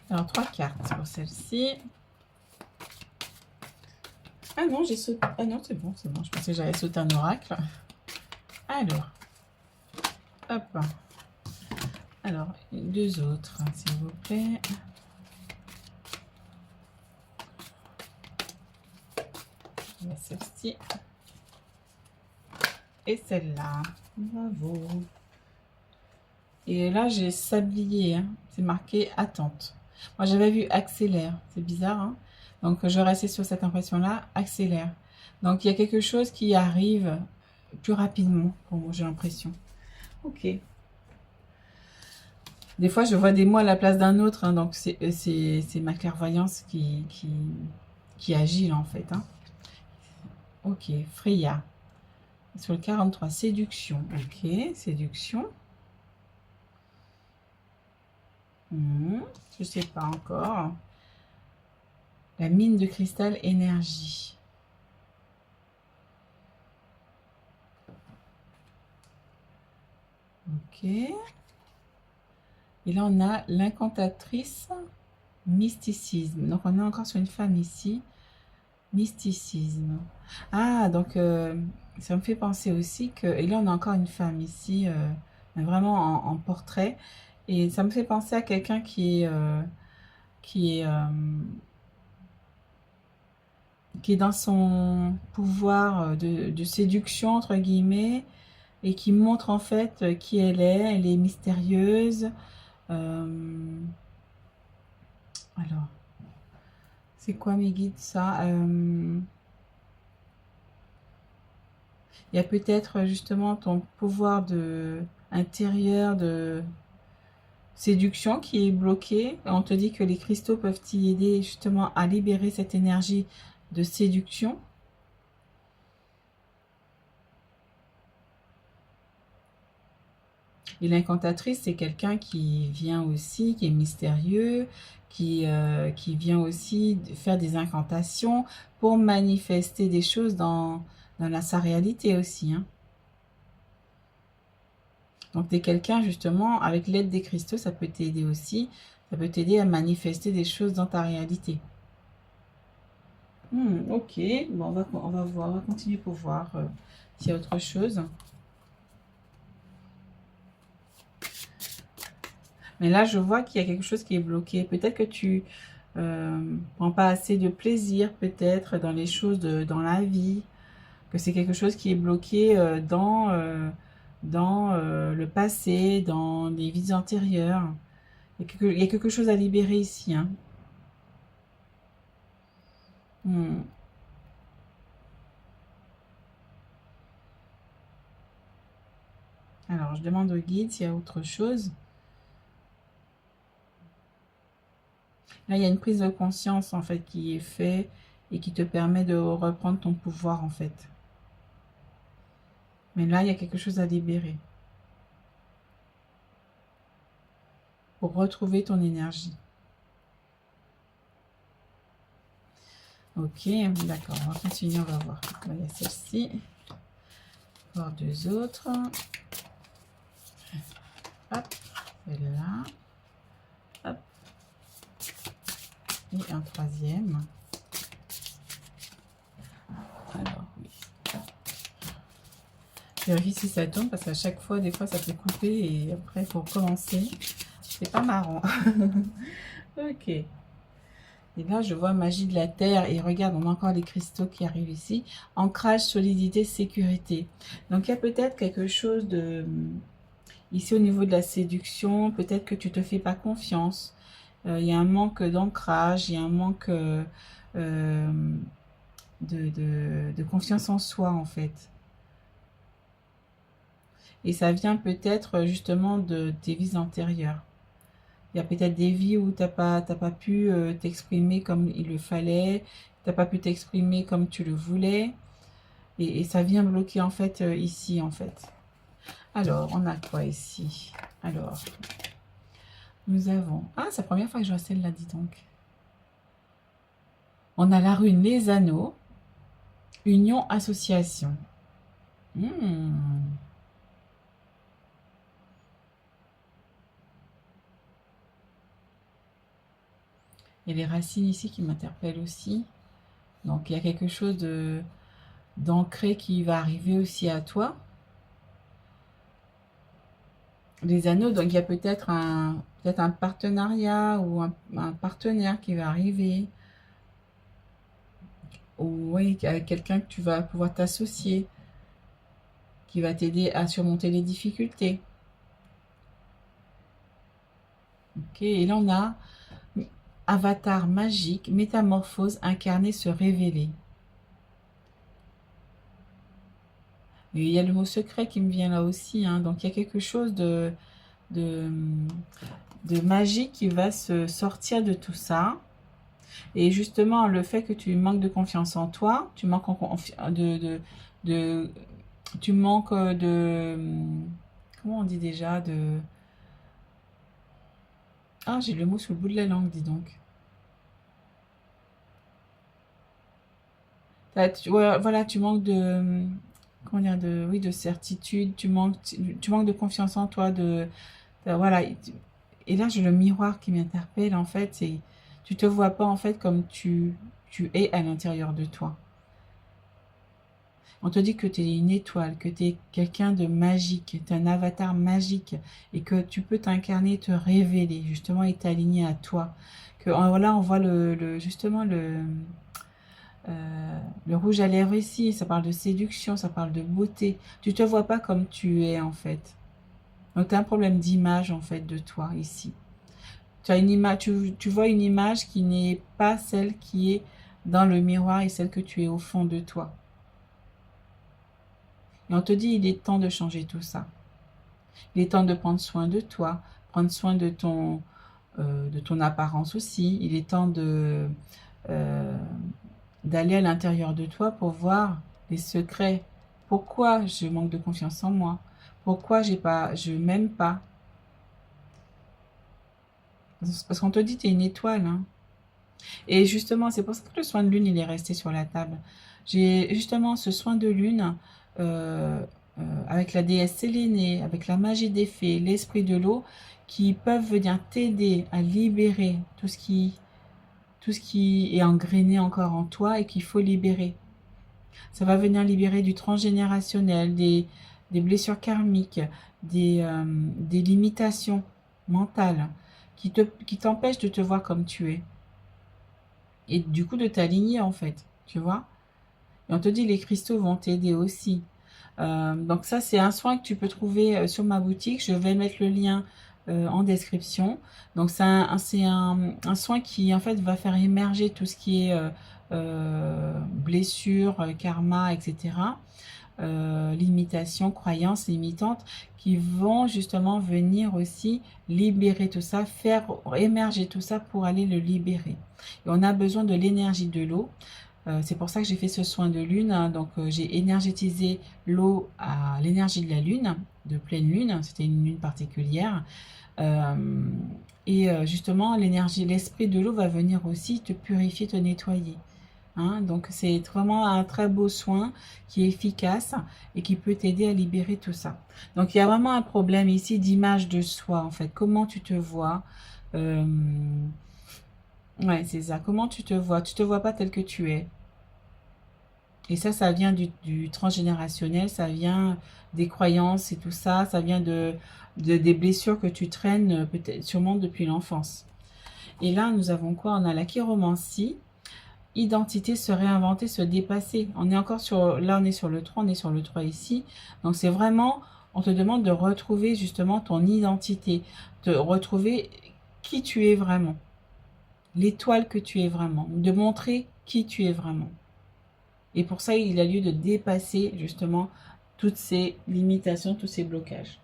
Alors, 3 cartes pour celle-ci. Ah non, j'ai sauté. Ah non, c'est bon, c'est bon. Je pensais que j'allais sauter un oracle. Alors, hop. Alors, deux autres, s'il vous plaît. Celle-ci. Et celle-là. Bravo. Et là, j'ai sablier. Hein. C'est marqué attente. Moi, j'avais vu accélère. C'est bizarre. Hein. Donc, je restais sur cette impression-là. Accélère. Donc, il y a quelque chose qui arrive plus rapidement. Pour moi, j'ai l'impression. Ok. Des fois, je vois des mots à la place d'un autre. Hein, donc, c'est ma clairvoyance qui agit, là, en fait. Hein. Ok. Freya. Sur le 43. Séduction. Ok. Séduction. Je sais pas encore. La mine de cristal énergie. Ok. Et là, on a l'incantatrice mysticisme. Donc, on est encore sur une femme ici. Mysticisme. Ah, donc, ça me fait penser aussi que... Et là, on a encore une femme ici, vraiment en portrait. Et ça me fait penser à quelqu'un qui est, qui est dans son pouvoir de séduction, entre guillemets, et qui montre en fait qui elle est. Elle est mystérieuse. Alors, c'est quoi mes guides ça il y a peut-être justement ton pouvoir de intérieur de séduction qui est bloqué. On te dit que les cristaux peuvent t'y aider justement à libérer cette énergie de séduction. Et l'incantatrice, c'est quelqu'un qui vient aussi, qui est mystérieux, qui vient aussi faire des incantations pour manifester des choses dans sa réalité aussi. Hein. Donc, tu es quelqu'un, justement, avec l'aide des cristaux, ça peut t'aider aussi. Ça peut t'aider à manifester des choses dans ta réalité. Ok, bon, on va voir, on va continuer pour voir s'il y a autre chose. Mais là, je vois qu'il y a quelque chose qui est bloqué. Peut-être que tu prends pas assez de plaisir, peut-être, dans les choses dans la vie. Que c'est quelque chose qui est bloqué dans le passé, dans les vies antérieures. Il y a quelque chose à libérer ici. Hein. Hmm. Alors, je demande au guide s'il y a autre chose. Là, il y a une prise de conscience, en fait, qui est faite et qui te permet de reprendre ton pouvoir, en fait. Mais là, il y a quelque chose à libérer pour retrouver ton énergie. Ok, d'accord, on va continuer, on va voir. Il y a celle-ci. Voir deux autres. Hop, celle-là. Hop. Et un troisième. Alors, oui. Vérifie si ça tourne parce qu'à chaque fois, des fois, ça peut couper et après, il faut recommencer. C'est pas marrant. Ok. Et là, je vois magie de la terre. Et regarde, on a encore les cristaux qui arrivent ici. Ancrage, solidité, sécurité. Donc, il y a peut-être quelque chose de... Ici, au niveau de la séduction, peut-être que tu te fais pas confiance. Il y a un manque d'ancrage, il y a un manque de confiance en soi, en fait. Et ça vient peut-être justement de tes vies antérieures. Il y a peut-être des vies où t'as pas pu t'exprimer comme il le fallait, t'as pas pu t'exprimer comme tu le voulais, et ça vient bloquer en fait ici en fait. Alors, on a quoi ici? Alors, nous avons... Ah, c'est la première fois que je vois celle-là, dis donc. On a la rune Les Anneaux, Union Association. Hmm. Il y a les racines ici qui m'interpellent aussi. Donc, il y a quelque chose de d'ancré qui va arriver aussi à toi. Les anneaux, donc il y a peut-être un partenariat ou un partenaire qui va arriver. Ou oui, avec quelqu'un que tu vas pouvoir t'associer, qui va t'aider à surmonter les difficultés. Ok, et là on a avatar magique, métamorphose, incarner, se révéler. Et il y a le mot secret qui me vient là aussi, hein. Donc il y a quelque chose de, de magique qui va se sortir de tout ça. Et justement, le fait que tu manques de confiance en toi, tu manques de, tu manques comment on dit déjà, ah, j'ai le mot sur le bout de la langue, dis donc. Ouais, voilà, tu manques comment dire, oui, de certitude, tu manques de confiance en toi, voilà. Et là, j'ai le miroir qui m'interpelle, en fait, c'est, tu te vois pas, en fait, comme tu es à l'intérieur de toi. On te dit que tu es une étoile, que tu es quelqu'un de magique, tu es un avatar magique et que tu peux t'incarner, te révéler, justement, et t'aligner à toi. Que là, on voit justement le rouge à lèvres ici, ça parle de séduction, ça parle de beauté. Tu te vois pas comme tu es en fait. Donc tu as un problème d'image en fait de toi ici. Tu as une image, tu vois une image qui n'est pas celle qui est dans le miroir et celle que tu es au fond de toi. Et on te dit il est temps de changer tout ça. Il est temps de prendre soin de toi, prendre soin de ton apparence aussi. Il est temps euh, d'aller à l'intérieur de toi pour voir les secrets. Pourquoi je manque de confiance en moi? Pourquoi je m'aime pas? Parce qu'on te dit tu es une étoile, hein. Et justement, c'est pour ça que le soin de lune, il est resté sur la table. J'ai justement ce soin de lune euh, avec la déesse Sélénée, avec la magie des fées, l'esprit de l'eau, qui peuvent venir t'aider à libérer tout ce qui est engrainé encore en toi et qu'il faut libérer. Ça va venir libérer du transgénérationnel, des blessures karmiques, des limitations mentales qui t'empêchent de te voir comme tu es. Et du coup de t'aligner en fait, tu vois. Et on te dit les cristaux vont t'aider aussi. Donc ça c'est un soin que tu peux trouver sur ma boutique. Je vais mettre le lien en description. Donc un soin qui en fait va faire émerger tout ce qui est blessures, karma, etc. Limitations, croyances limitantes qui vont justement venir aussi libérer tout ça, faire émerger tout ça pour aller le libérer. Et on a besoin de l'énergie de l'eau. C'est pour ça que j'ai fait ce soin de lune, hein. Donc j'ai énergétisé l'eau à l'énergie de la lune, de pleine lune. C'était une lune particulière. Euh, Justement, l'énergie, l'esprit de l'eau va venir aussi te purifier, te nettoyer. Hein. Donc c'est vraiment un très beau soin qui est efficace et qui peut t'aider à libérer tout ça. Donc il y a vraiment un problème ici d'image de soi en fait. Comment tu te vois? Euh, ouais, c'est ça. Comment tu te vois? Tu te vois pas tel que tu es. Et ça vient du transgénérationnel, ça vient des croyances et tout ça, ça vient des blessures que tu traînes peut-être sûrement depuis l'enfance. Et là, nous avons quoi? On a la chiromancie. Identité, se réinventer, se dépasser. On est encore sur, là on est sur le 3, on est sur le 3 ici. Donc c'est vraiment, on te demande de retrouver justement ton identité, de retrouver qui tu es vraiment, l'étoile que tu es vraiment, de montrer qui tu es vraiment. Et pour ça, il a lieu de dépasser justement toutes ces limitations, tous ces blocages.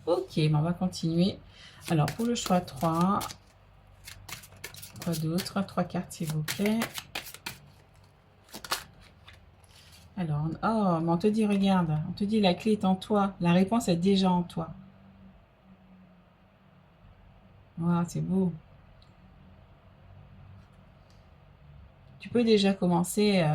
Ok, ben on va continuer. Alors pour le choix 3, quoi d'autre? 3 cartes s'il vous plaît. Alors, oh, mais on te dit, regarde, on te dit la clé est en toi. La réponse est déjà en toi. Waouh, c'est beau. Tu peux déjà commencer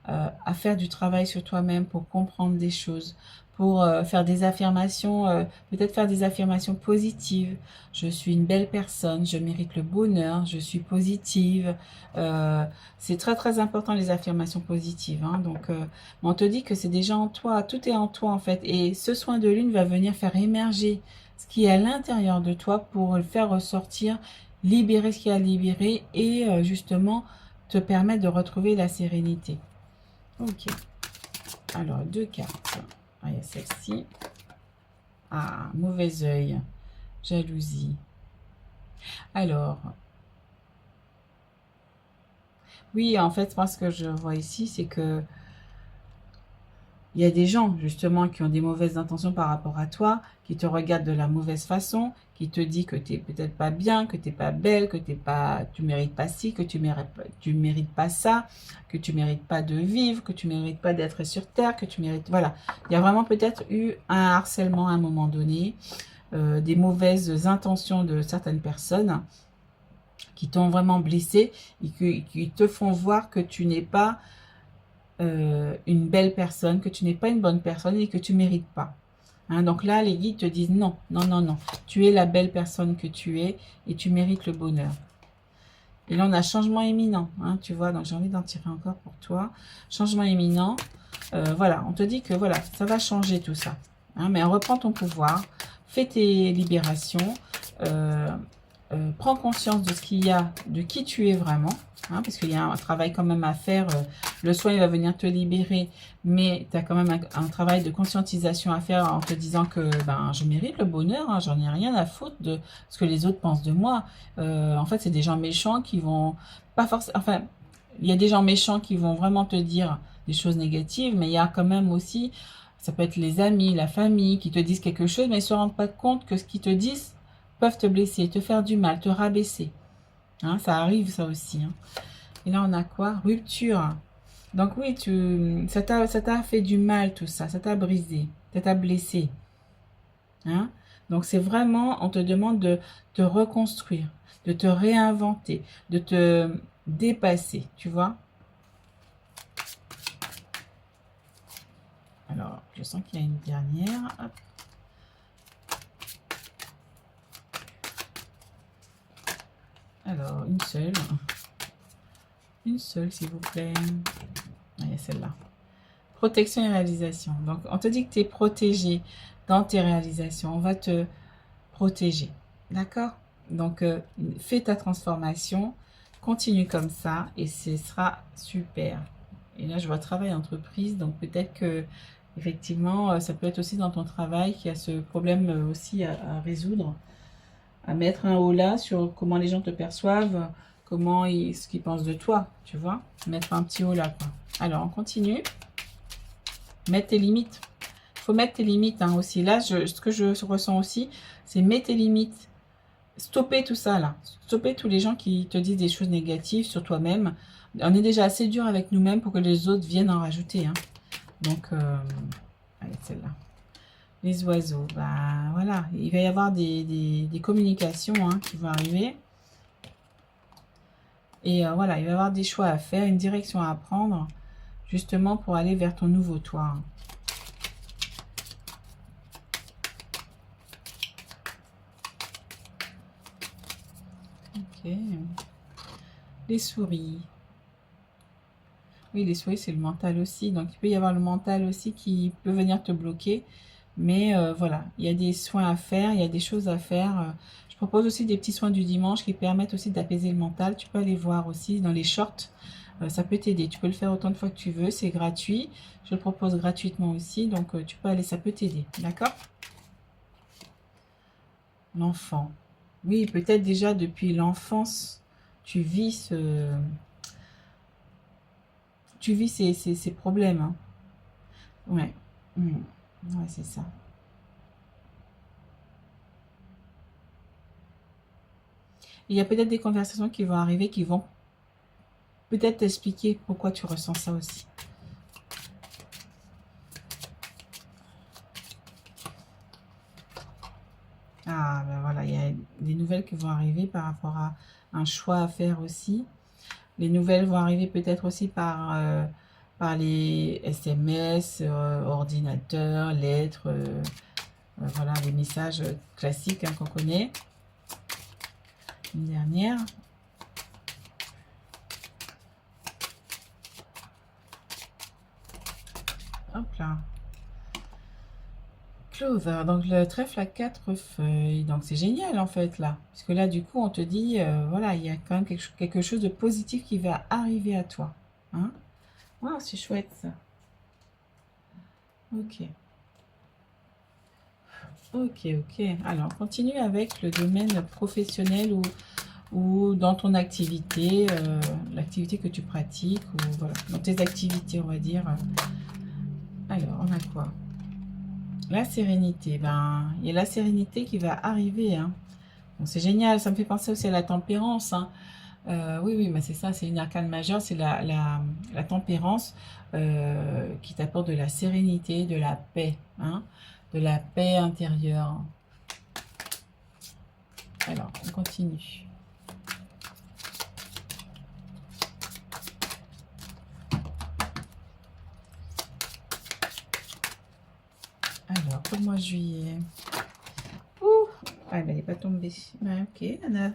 à faire du travail sur toi-même pour comprendre des choses, pour faire des affirmations, peut-être faire des affirmations positives. Je suis une belle personne, je mérite le bonheur, je suis positive. Euh, c'est très très important les affirmations positives, hein. Donc, on te dit que c'est déjà en toi, tout est en toi en fait. Et ce soin de lune va venir faire émerger ce qui est à l'intérieur de toi pour le faire ressortir, libérer ce qui est à libérer et justement te permettre de retrouver la sérénité. Ok, alors deux cartes. Ah, il y a celle-ci. Ah, mauvais œil, jalousie. Alors, oui, en fait, moi, ce que je vois ici, c'est que il y a des gens, justement, qui ont des mauvaises intentions par rapport à toi, qui te regardent de la mauvaise façon, qui te disent que tu n'es peut-être pas bien, que tu n'es pas belle, que tu mérites pas ci, que tu mérites pas ça, que tu mérites pas de vivre, que tu mérites pas d'être sur Terre, que tu mérites... Voilà. Il y a vraiment peut-être eu un harcèlement à un moment donné, des mauvaises intentions de certaines personnes qui t'ont vraiment blessé et qui te font voir que tu n'es pas une belle personne, que tu n'es pas une bonne personne et que tu mérites pas. Hein, donc là, les guides te disent non, non, non, non. Tu es la belle personne que tu es et tu mérites le bonheur. Et là, on a changement imminent, hein, tu vois. Donc, j'ai envie d'en tirer encore pour toi. Changement imminent. Voilà, on te dit que voilà, ça va changer tout ça. Hein, mais reprends ton pouvoir. Fais tes libérations. Prends conscience de ce qu'il y a, de qui tu es vraiment, hein, parce qu'il y a un travail quand même à faire. Le soin, il va venir te libérer, mais tu as quand même un travail de conscientisation à faire en te disant que ben, je mérite le bonheur, hein, j'en ai rien à foutre de ce que les autres pensent de moi. En fait, c'est des gens méchants qui vont pas forcément... Enfin, il y a des gens méchants qui vont vraiment te dire des choses négatives, mais il y a quand même aussi, ça peut être les amis, la famille qui te disent quelque chose, mais ils ne se rendent pas compte que ce qu'ils te disent peuvent te blesser, te faire du mal, te rabaisser. Hein, ça arrive ça aussi. Hein. Et là, on a quoi? Rupture. Donc oui, ça t'a fait du mal tout ça, ça t'a brisé, ça t'a blessé. Hein? Donc c'est vraiment, on te demande de te reconstruire, de te réinventer, de te dépasser, tu vois? Alors, je sens qu'il y a une dernière. Hop. Alors, une seule. Une seule, s'il vous plaît. Ah, il y a celle-là. Protection et réalisation. Donc, on te dit que tu es protégé dans tes réalisations. On va te protéger. D'accord? Donc, fais ta transformation. Continue comme ça et ce sera super. Et là, je vois travail entreprise. Donc, peut-être que, effectivement, ça peut être aussi dans ton travail qu'il y a ce problème aussi à résoudre, à mettre un haut là sur comment les gens te perçoivent, ce qu'ils pensent de toi, tu vois, mettre un petit haut là, quoi. Alors, on continue. Mettre tes limites. Il faut mettre tes limites hein, aussi. Là, ce que je ressens aussi, c'est mettre tes limites. Stopper tout ça, là. Stopper tous les gens qui te disent des choses négatives sur toi-même. On est déjà assez dur avec nous-mêmes pour que les autres viennent en rajouter. Hein. Donc, allez, celle-là. Les oiseaux, bah voilà, il va y avoir des communications hein, qui vont arriver. Et voilà, il va y avoir des choix à faire, une direction à prendre, justement pour aller vers ton nouveau toi. Ok. Les souris. Oui, les souris, c'est le mental aussi. Donc, il peut y avoir le mental aussi qui peut venir te bloquer. Mais voilà, il y a des soins à faire, il y a des choses à faire. Je propose aussi des petits soins du dimanche qui permettent aussi d'apaiser le mental. Tu peux aller voir aussi dans les shorts. Ça peut t'aider. Tu peux le faire autant de fois que tu veux. C'est gratuit. Je le propose gratuitement aussi. Donc, tu peux aller, ça peut t'aider. D'accord? L'enfant. Oui, peut-être déjà depuis l'enfance, tu vis ces problèmes. Hein. Ouais. Mm. Ouais, c'est ça. Il y a peut-être des conversations qui vont arriver qui vont peut-être t'expliquer pourquoi tu ressens ça aussi. Ah, ben voilà, il y a des nouvelles qui vont arriver par rapport à un choix à faire aussi. Les nouvelles vont arriver peut-être aussi par par les SMS, ordinateur, lettres, voilà, les messages classiques hein, qu'on connaît. Une dernière. Hop là. Clover, donc le trèfle à 4 feuilles. Donc c'est génial en fait là. Parce que là du coup on te dit, voilà, il y a quand même quelque chose de positif qui va arriver à toi. Hein? Wow, c'est chouette ça. Ok. Ok, ok. Alors, on continue avec le domaine professionnel ou dans ton activité, l'activité que tu pratiques, ou voilà, dans tes activités, on va dire. Alors, on a quoi? La sérénité. Ben, il y a la sérénité qui va arriver, hein. Bon, c'est génial, ça me fait penser aussi à la tempérance, hein. Oui, oui, mais c'est ça, c'est une arcane majeure, c'est la tempérance qui t'apporte de la sérénité, de la paix, hein, de la paix intérieure. Alors, on continue. Alors, pour le mois de juillet. Ouh, ah, elle n'est pas tombée. Ouais, ok, Anna.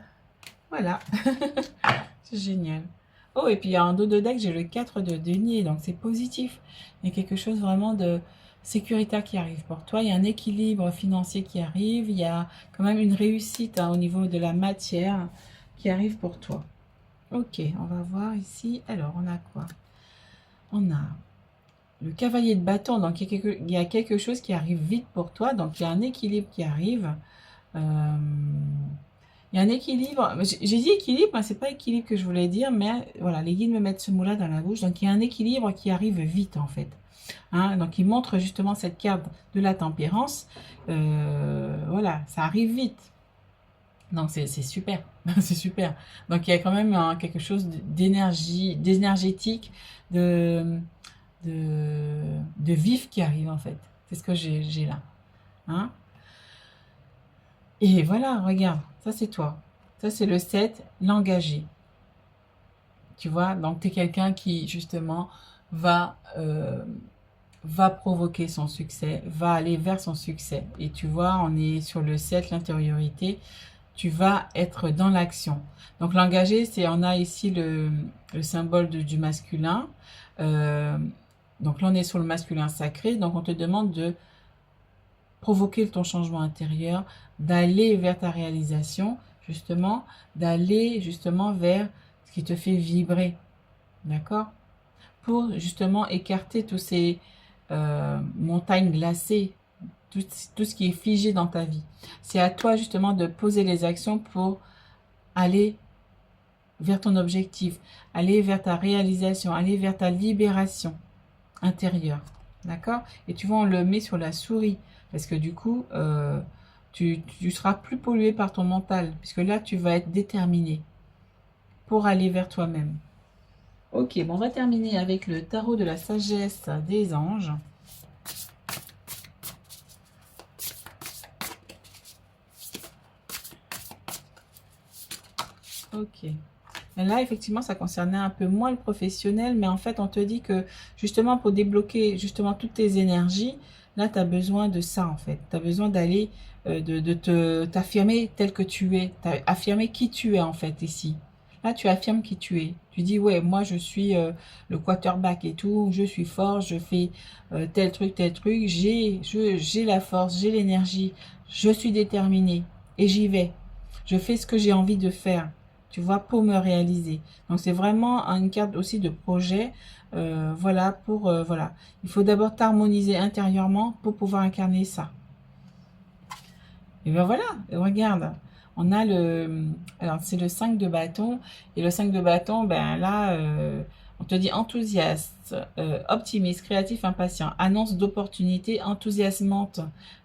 Voilà. C'est génial. Oh, et puis il y a un dos de deck, j'ai le 4 de denier, donc c'est positif. Il y a quelque chose vraiment de sécuritaire qui arrive pour toi. Il y a un équilibre financier qui arrive. Il y a quand même une réussite hein, au niveau de la matière qui arrive pour toi. Ok, on va voir ici. Alors, on a quoi? On a le cavalier de bâton. Donc, il y a quelque chose qui arrive vite pour toi. Donc, il y a un équilibre qui arrive. Il y a un équilibre. J'ai dit équilibre, mais c'est pas équilibre que je voulais dire. Mais voilà, les guides me mettent ce mot-là dans la bouche. Donc, il y a un équilibre qui arrive vite, en fait. Hein, donc, il montre justement cette carte de la tempérance. Voilà, ça arrive vite. Donc c'est super, c'est super. Donc il y a quand même quelque chose d'énergie, d'énergétique, de vif qui arrive en fait. C'est ce que j'ai là. Hein? Et voilà, regarde, ça c'est toi. Ça c'est le 7, l'engagé. Tu vois, donc tu es quelqu'un qui justement va, va provoquer son succès, va aller vers son succès. Et tu vois, on est sur le 7, l'intériorité. Tu vas être dans l'action. Donc l'engagé, c'est on a ici le symbole du masculin. Donc là, on est sur le masculin sacré. Donc on te demande de provoquer ton changement intérieur, d'aller vers ta réalisation, justement, d'aller justement vers ce qui te fait vibrer. D'accord? Pour justement écarter tous ces montagnes glacées, tout ce qui est figé dans ta vie. C'est à toi justement de poser les actions pour aller vers ton objectif, aller vers ta réalisation, aller vers ta libération intérieure. D'accord? Et tu vois, on le met sur la souris. Parce que du coup, tu seras plus pollué par ton mental. Puisque là, tu vas être déterminé pour aller vers toi-même. Ok, bon, on va terminer avec le tarot de la sagesse des anges. Ok. Là, effectivement, ça concernait un peu moins le professionnel, mais en fait, on te dit que justement, pour débloquer justement toutes tes énergies, là, tu as besoin de ça, en fait. Tu as besoin d'aller, t'affirmer tel que tu es, affirmer qui tu es, en fait, ici. Là, tu affirmes qui tu es. Tu dis, ouais, moi, je suis le quarterback et tout, je suis fort, je fais tel truc, j'ai la force, j'ai l'énergie, je suis déterminée et j'y vais. Je fais ce que j'ai envie de faire, tu vois, pour me réaliser. Donc, c'est vraiment une carte aussi de projet. Voilà, voilà. Il faut d'abord t'harmoniser intérieurement pour pouvoir incarner ça. Et ben voilà, regarde. On a alors c'est le 5 de bâton. Et le 5 de bâton, ben là, on te dit enthousiaste, optimiste, créatif, impatient. Annonce d'opportunités enthousiasmante.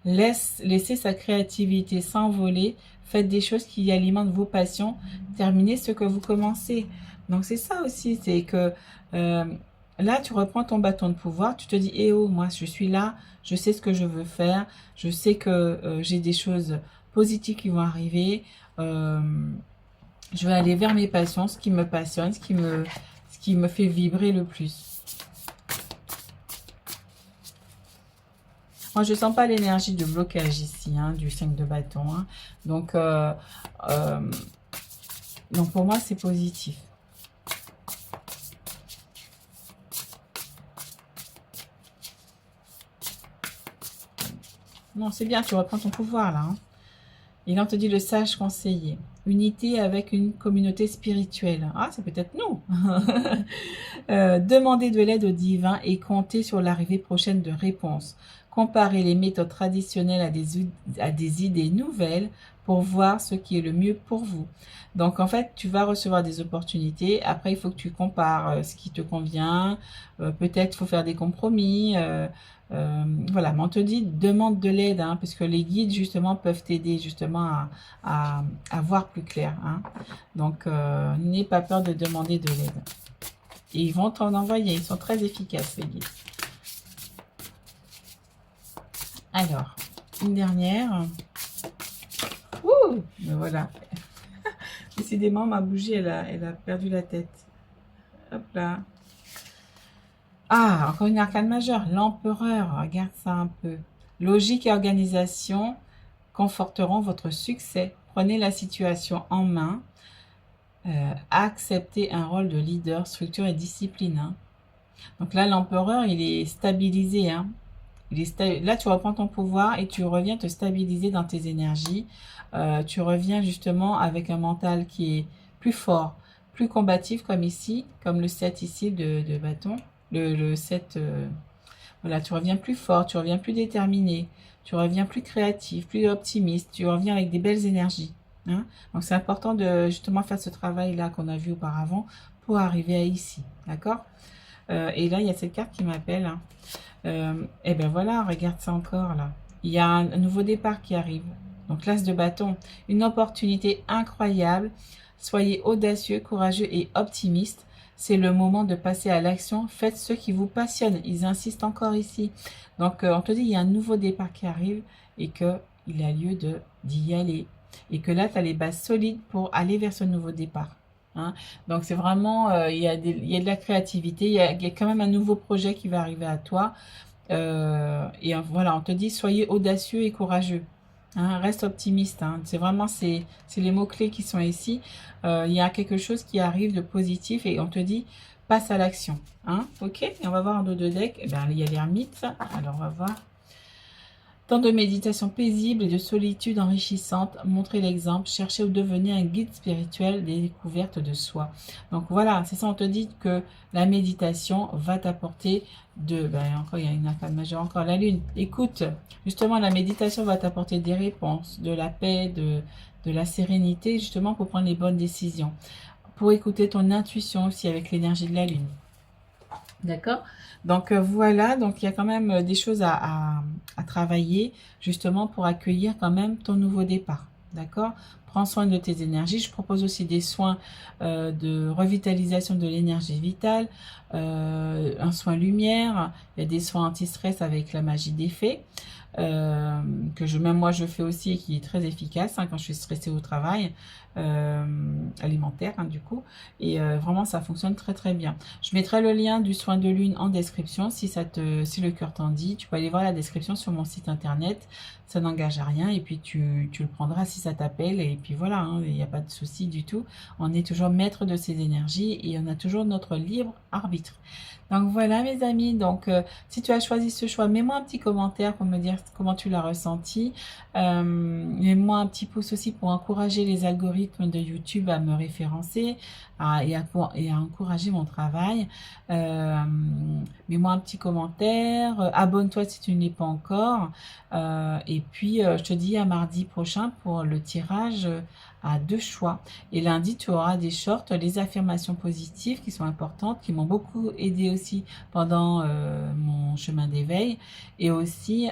Laissez sa créativité s'envoler. Faites des choses qui alimentent vos passions. Terminez ce que vous commencez. Donc c'est ça aussi, c'est que là, tu reprends ton bâton de pouvoir. Tu te dis, eh oh, moi je suis là, je sais ce que je veux faire. Je sais que j'ai des choses positives qui vont arriver. Je vais aller vers mes passions, ce qui me passionne, ce qui me fait vibrer le plus. Moi, je sens pas l'énergie de blocage ici, hein, du 5 de bâton. Hein. Donc, euh, donc, pour moi, c'est positif. Non, c'est bien, tu reprends ton pouvoir, là. Hein. Et là, on te dit le sage conseiller. Unité avec une communauté spirituelle. Ah, c'est peut-être nous. Demandez de l'aide au divin et comptez sur l'arrivée prochaine de réponses. Comparez les méthodes traditionnelles à des idées nouvelles pour voir ce qui est le mieux pour vous. Donc, en fait, tu vas recevoir des opportunités. Après, il faut que tu compares ce qui te convient. Peut-être faut faire des compromis. Voilà, mais on te dit, demande de l'aide, hein, parce que les guides, justement, peuvent t'aider justement à voir plus clair. Hein. Donc, n'aie pas peur de demander de l'aide. Et ils vont t'en envoyer. Ils sont très efficaces, les guides. Alors, une dernière. Ouh, mais voilà. Décidément, ma bougie, elle a perdu la tête. Hop là. Ah, encore une arcane majeure. L'empereur. Regarde ça un peu. Logique et organisation conforteront votre succès. Prenez la situation en main. Acceptez un rôle de leader, structure et discipline. Hein. Donc là, l'empereur, il est stabilisé. Hein. Là, tu reprends ton pouvoir et tu reviens te stabiliser dans tes énergies. Tu reviens justement avec un mental qui est plus fort, plus combatif comme ici, comme le 7 ici de bâton. Le 7, voilà, tu reviens plus fort, tu reviens plus déterminé, tu reviens plus créatif, plus optimiste, tu reviens avec des belles énergies. Hein. Donc, c'est important de justement faire ce travail-là qu'on a vu auparavant pour arriver à ici. D'accord? Et là, il y a cette carte qui m'appelle. Hein. Et ben voilà, regarde ça encore là. Il y a un nouveau départ qui arrive. Donc l'as de bâton, une opportunité incroyable. Soyez audacieux, courageux et optimiste. C'est le moment de passer à l'action. Faites ce qui vous passionne. Ils insistent encore ici. Donc on te dit il y a un nouveau départ qui arrive et que il a lieu d'y aller. Et que là, tu as les bases solides pour aller vers ce nouveau départ. Hein. Donc c'est vraiment, il y a de la créativité, il y a quand même un nouveau projet qui va arriver à toi. Et voilà, on te dit, soyez audacieux et courageux. Hein, reste optimiste. Hein. C'est vraiment, c'est les mots-clés qui sont ici. Il y a quelque chose qui arrive de positif et on te dit, passe à l'action. Hein, ok, et on va voir un dos de deck. Eh ben, il y a l'ermite. Alors, on va voir. Temps de méditation paisible et de solitude enrichissante, montrez l'exemple, cherchez ou devenez un guide spirituel des découvertes de soi. Donc voilà, c'est ça, on te dit que la méditation va t'apporter encore il y a une arcane majeure, encore la lune. Écoute, justement, la méditation va t'apporter des réponses, de la paix, de la sérénité, justement pour prendre les bonnes décisions. Pour écouter ton intuition aussi avec l'énergie de la lune. D'accord? Donc voilà, donc il y a quand même des choses à travailler justement pour accueillir quand même ton nouveau départ. D'accord? Prends soin de tes énergies. Je propose aussi des soins de revitalisation de l'énergie vitale, un soin lumière, il y a des soins anti-stress avec la magie des fées. Même moi je fais aussi et qui est très efficace hein, quand je suis stressée au travail alimentaire hein, du coup et vraiment ça fonctionne très très bien. Je mettrai le lien du soin de lune en description si le cœur t'en dit. Tu peux aller voir la description sur mon site internet, ça n'engage à rien et puis tu le prendras si ça t'appelle et puis voilà, hein, il n'y a pas de souci du tout. On est toujours maître de ses énergies et on a toujours notre libre arbitre. Donc voilà mes amis, donc si tu as choisi ce choix, mets-moi un petit commentaire pour me dire comment tu l'as ressenti. Mets-moi un petit pouce aussi pour encourager les algorithmes de YouTube à me référencer et à encourager mon travail. Mets-moi un petit commentaire, abonne-toi si tu ne l'es pas encore. Et puis je te dis à mardi prochain pour le tirage à 2 choix. Et lundi, tu auras des shorts, les affirmations positives qui sont importantes, qui m'ont beaucoup aidé aussi pendant mon chemin d'éveil. Et aussi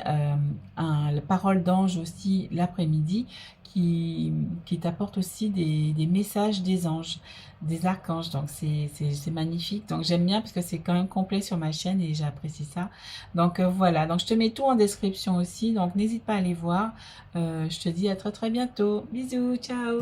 la parole d'ange aussi l'après-midi qui t'apporte aussi des messages des anges, des archanges. Donc c'est magnifique. Donc j'aime bien parce que c'est quand même complet sur ma chaîne et j'apprécie ça. Donc voilà, donc je te mets tout en description aussi. Donc n'hésite pas à aller voir. Je te dis à très très bientôt. Bisous, ciao.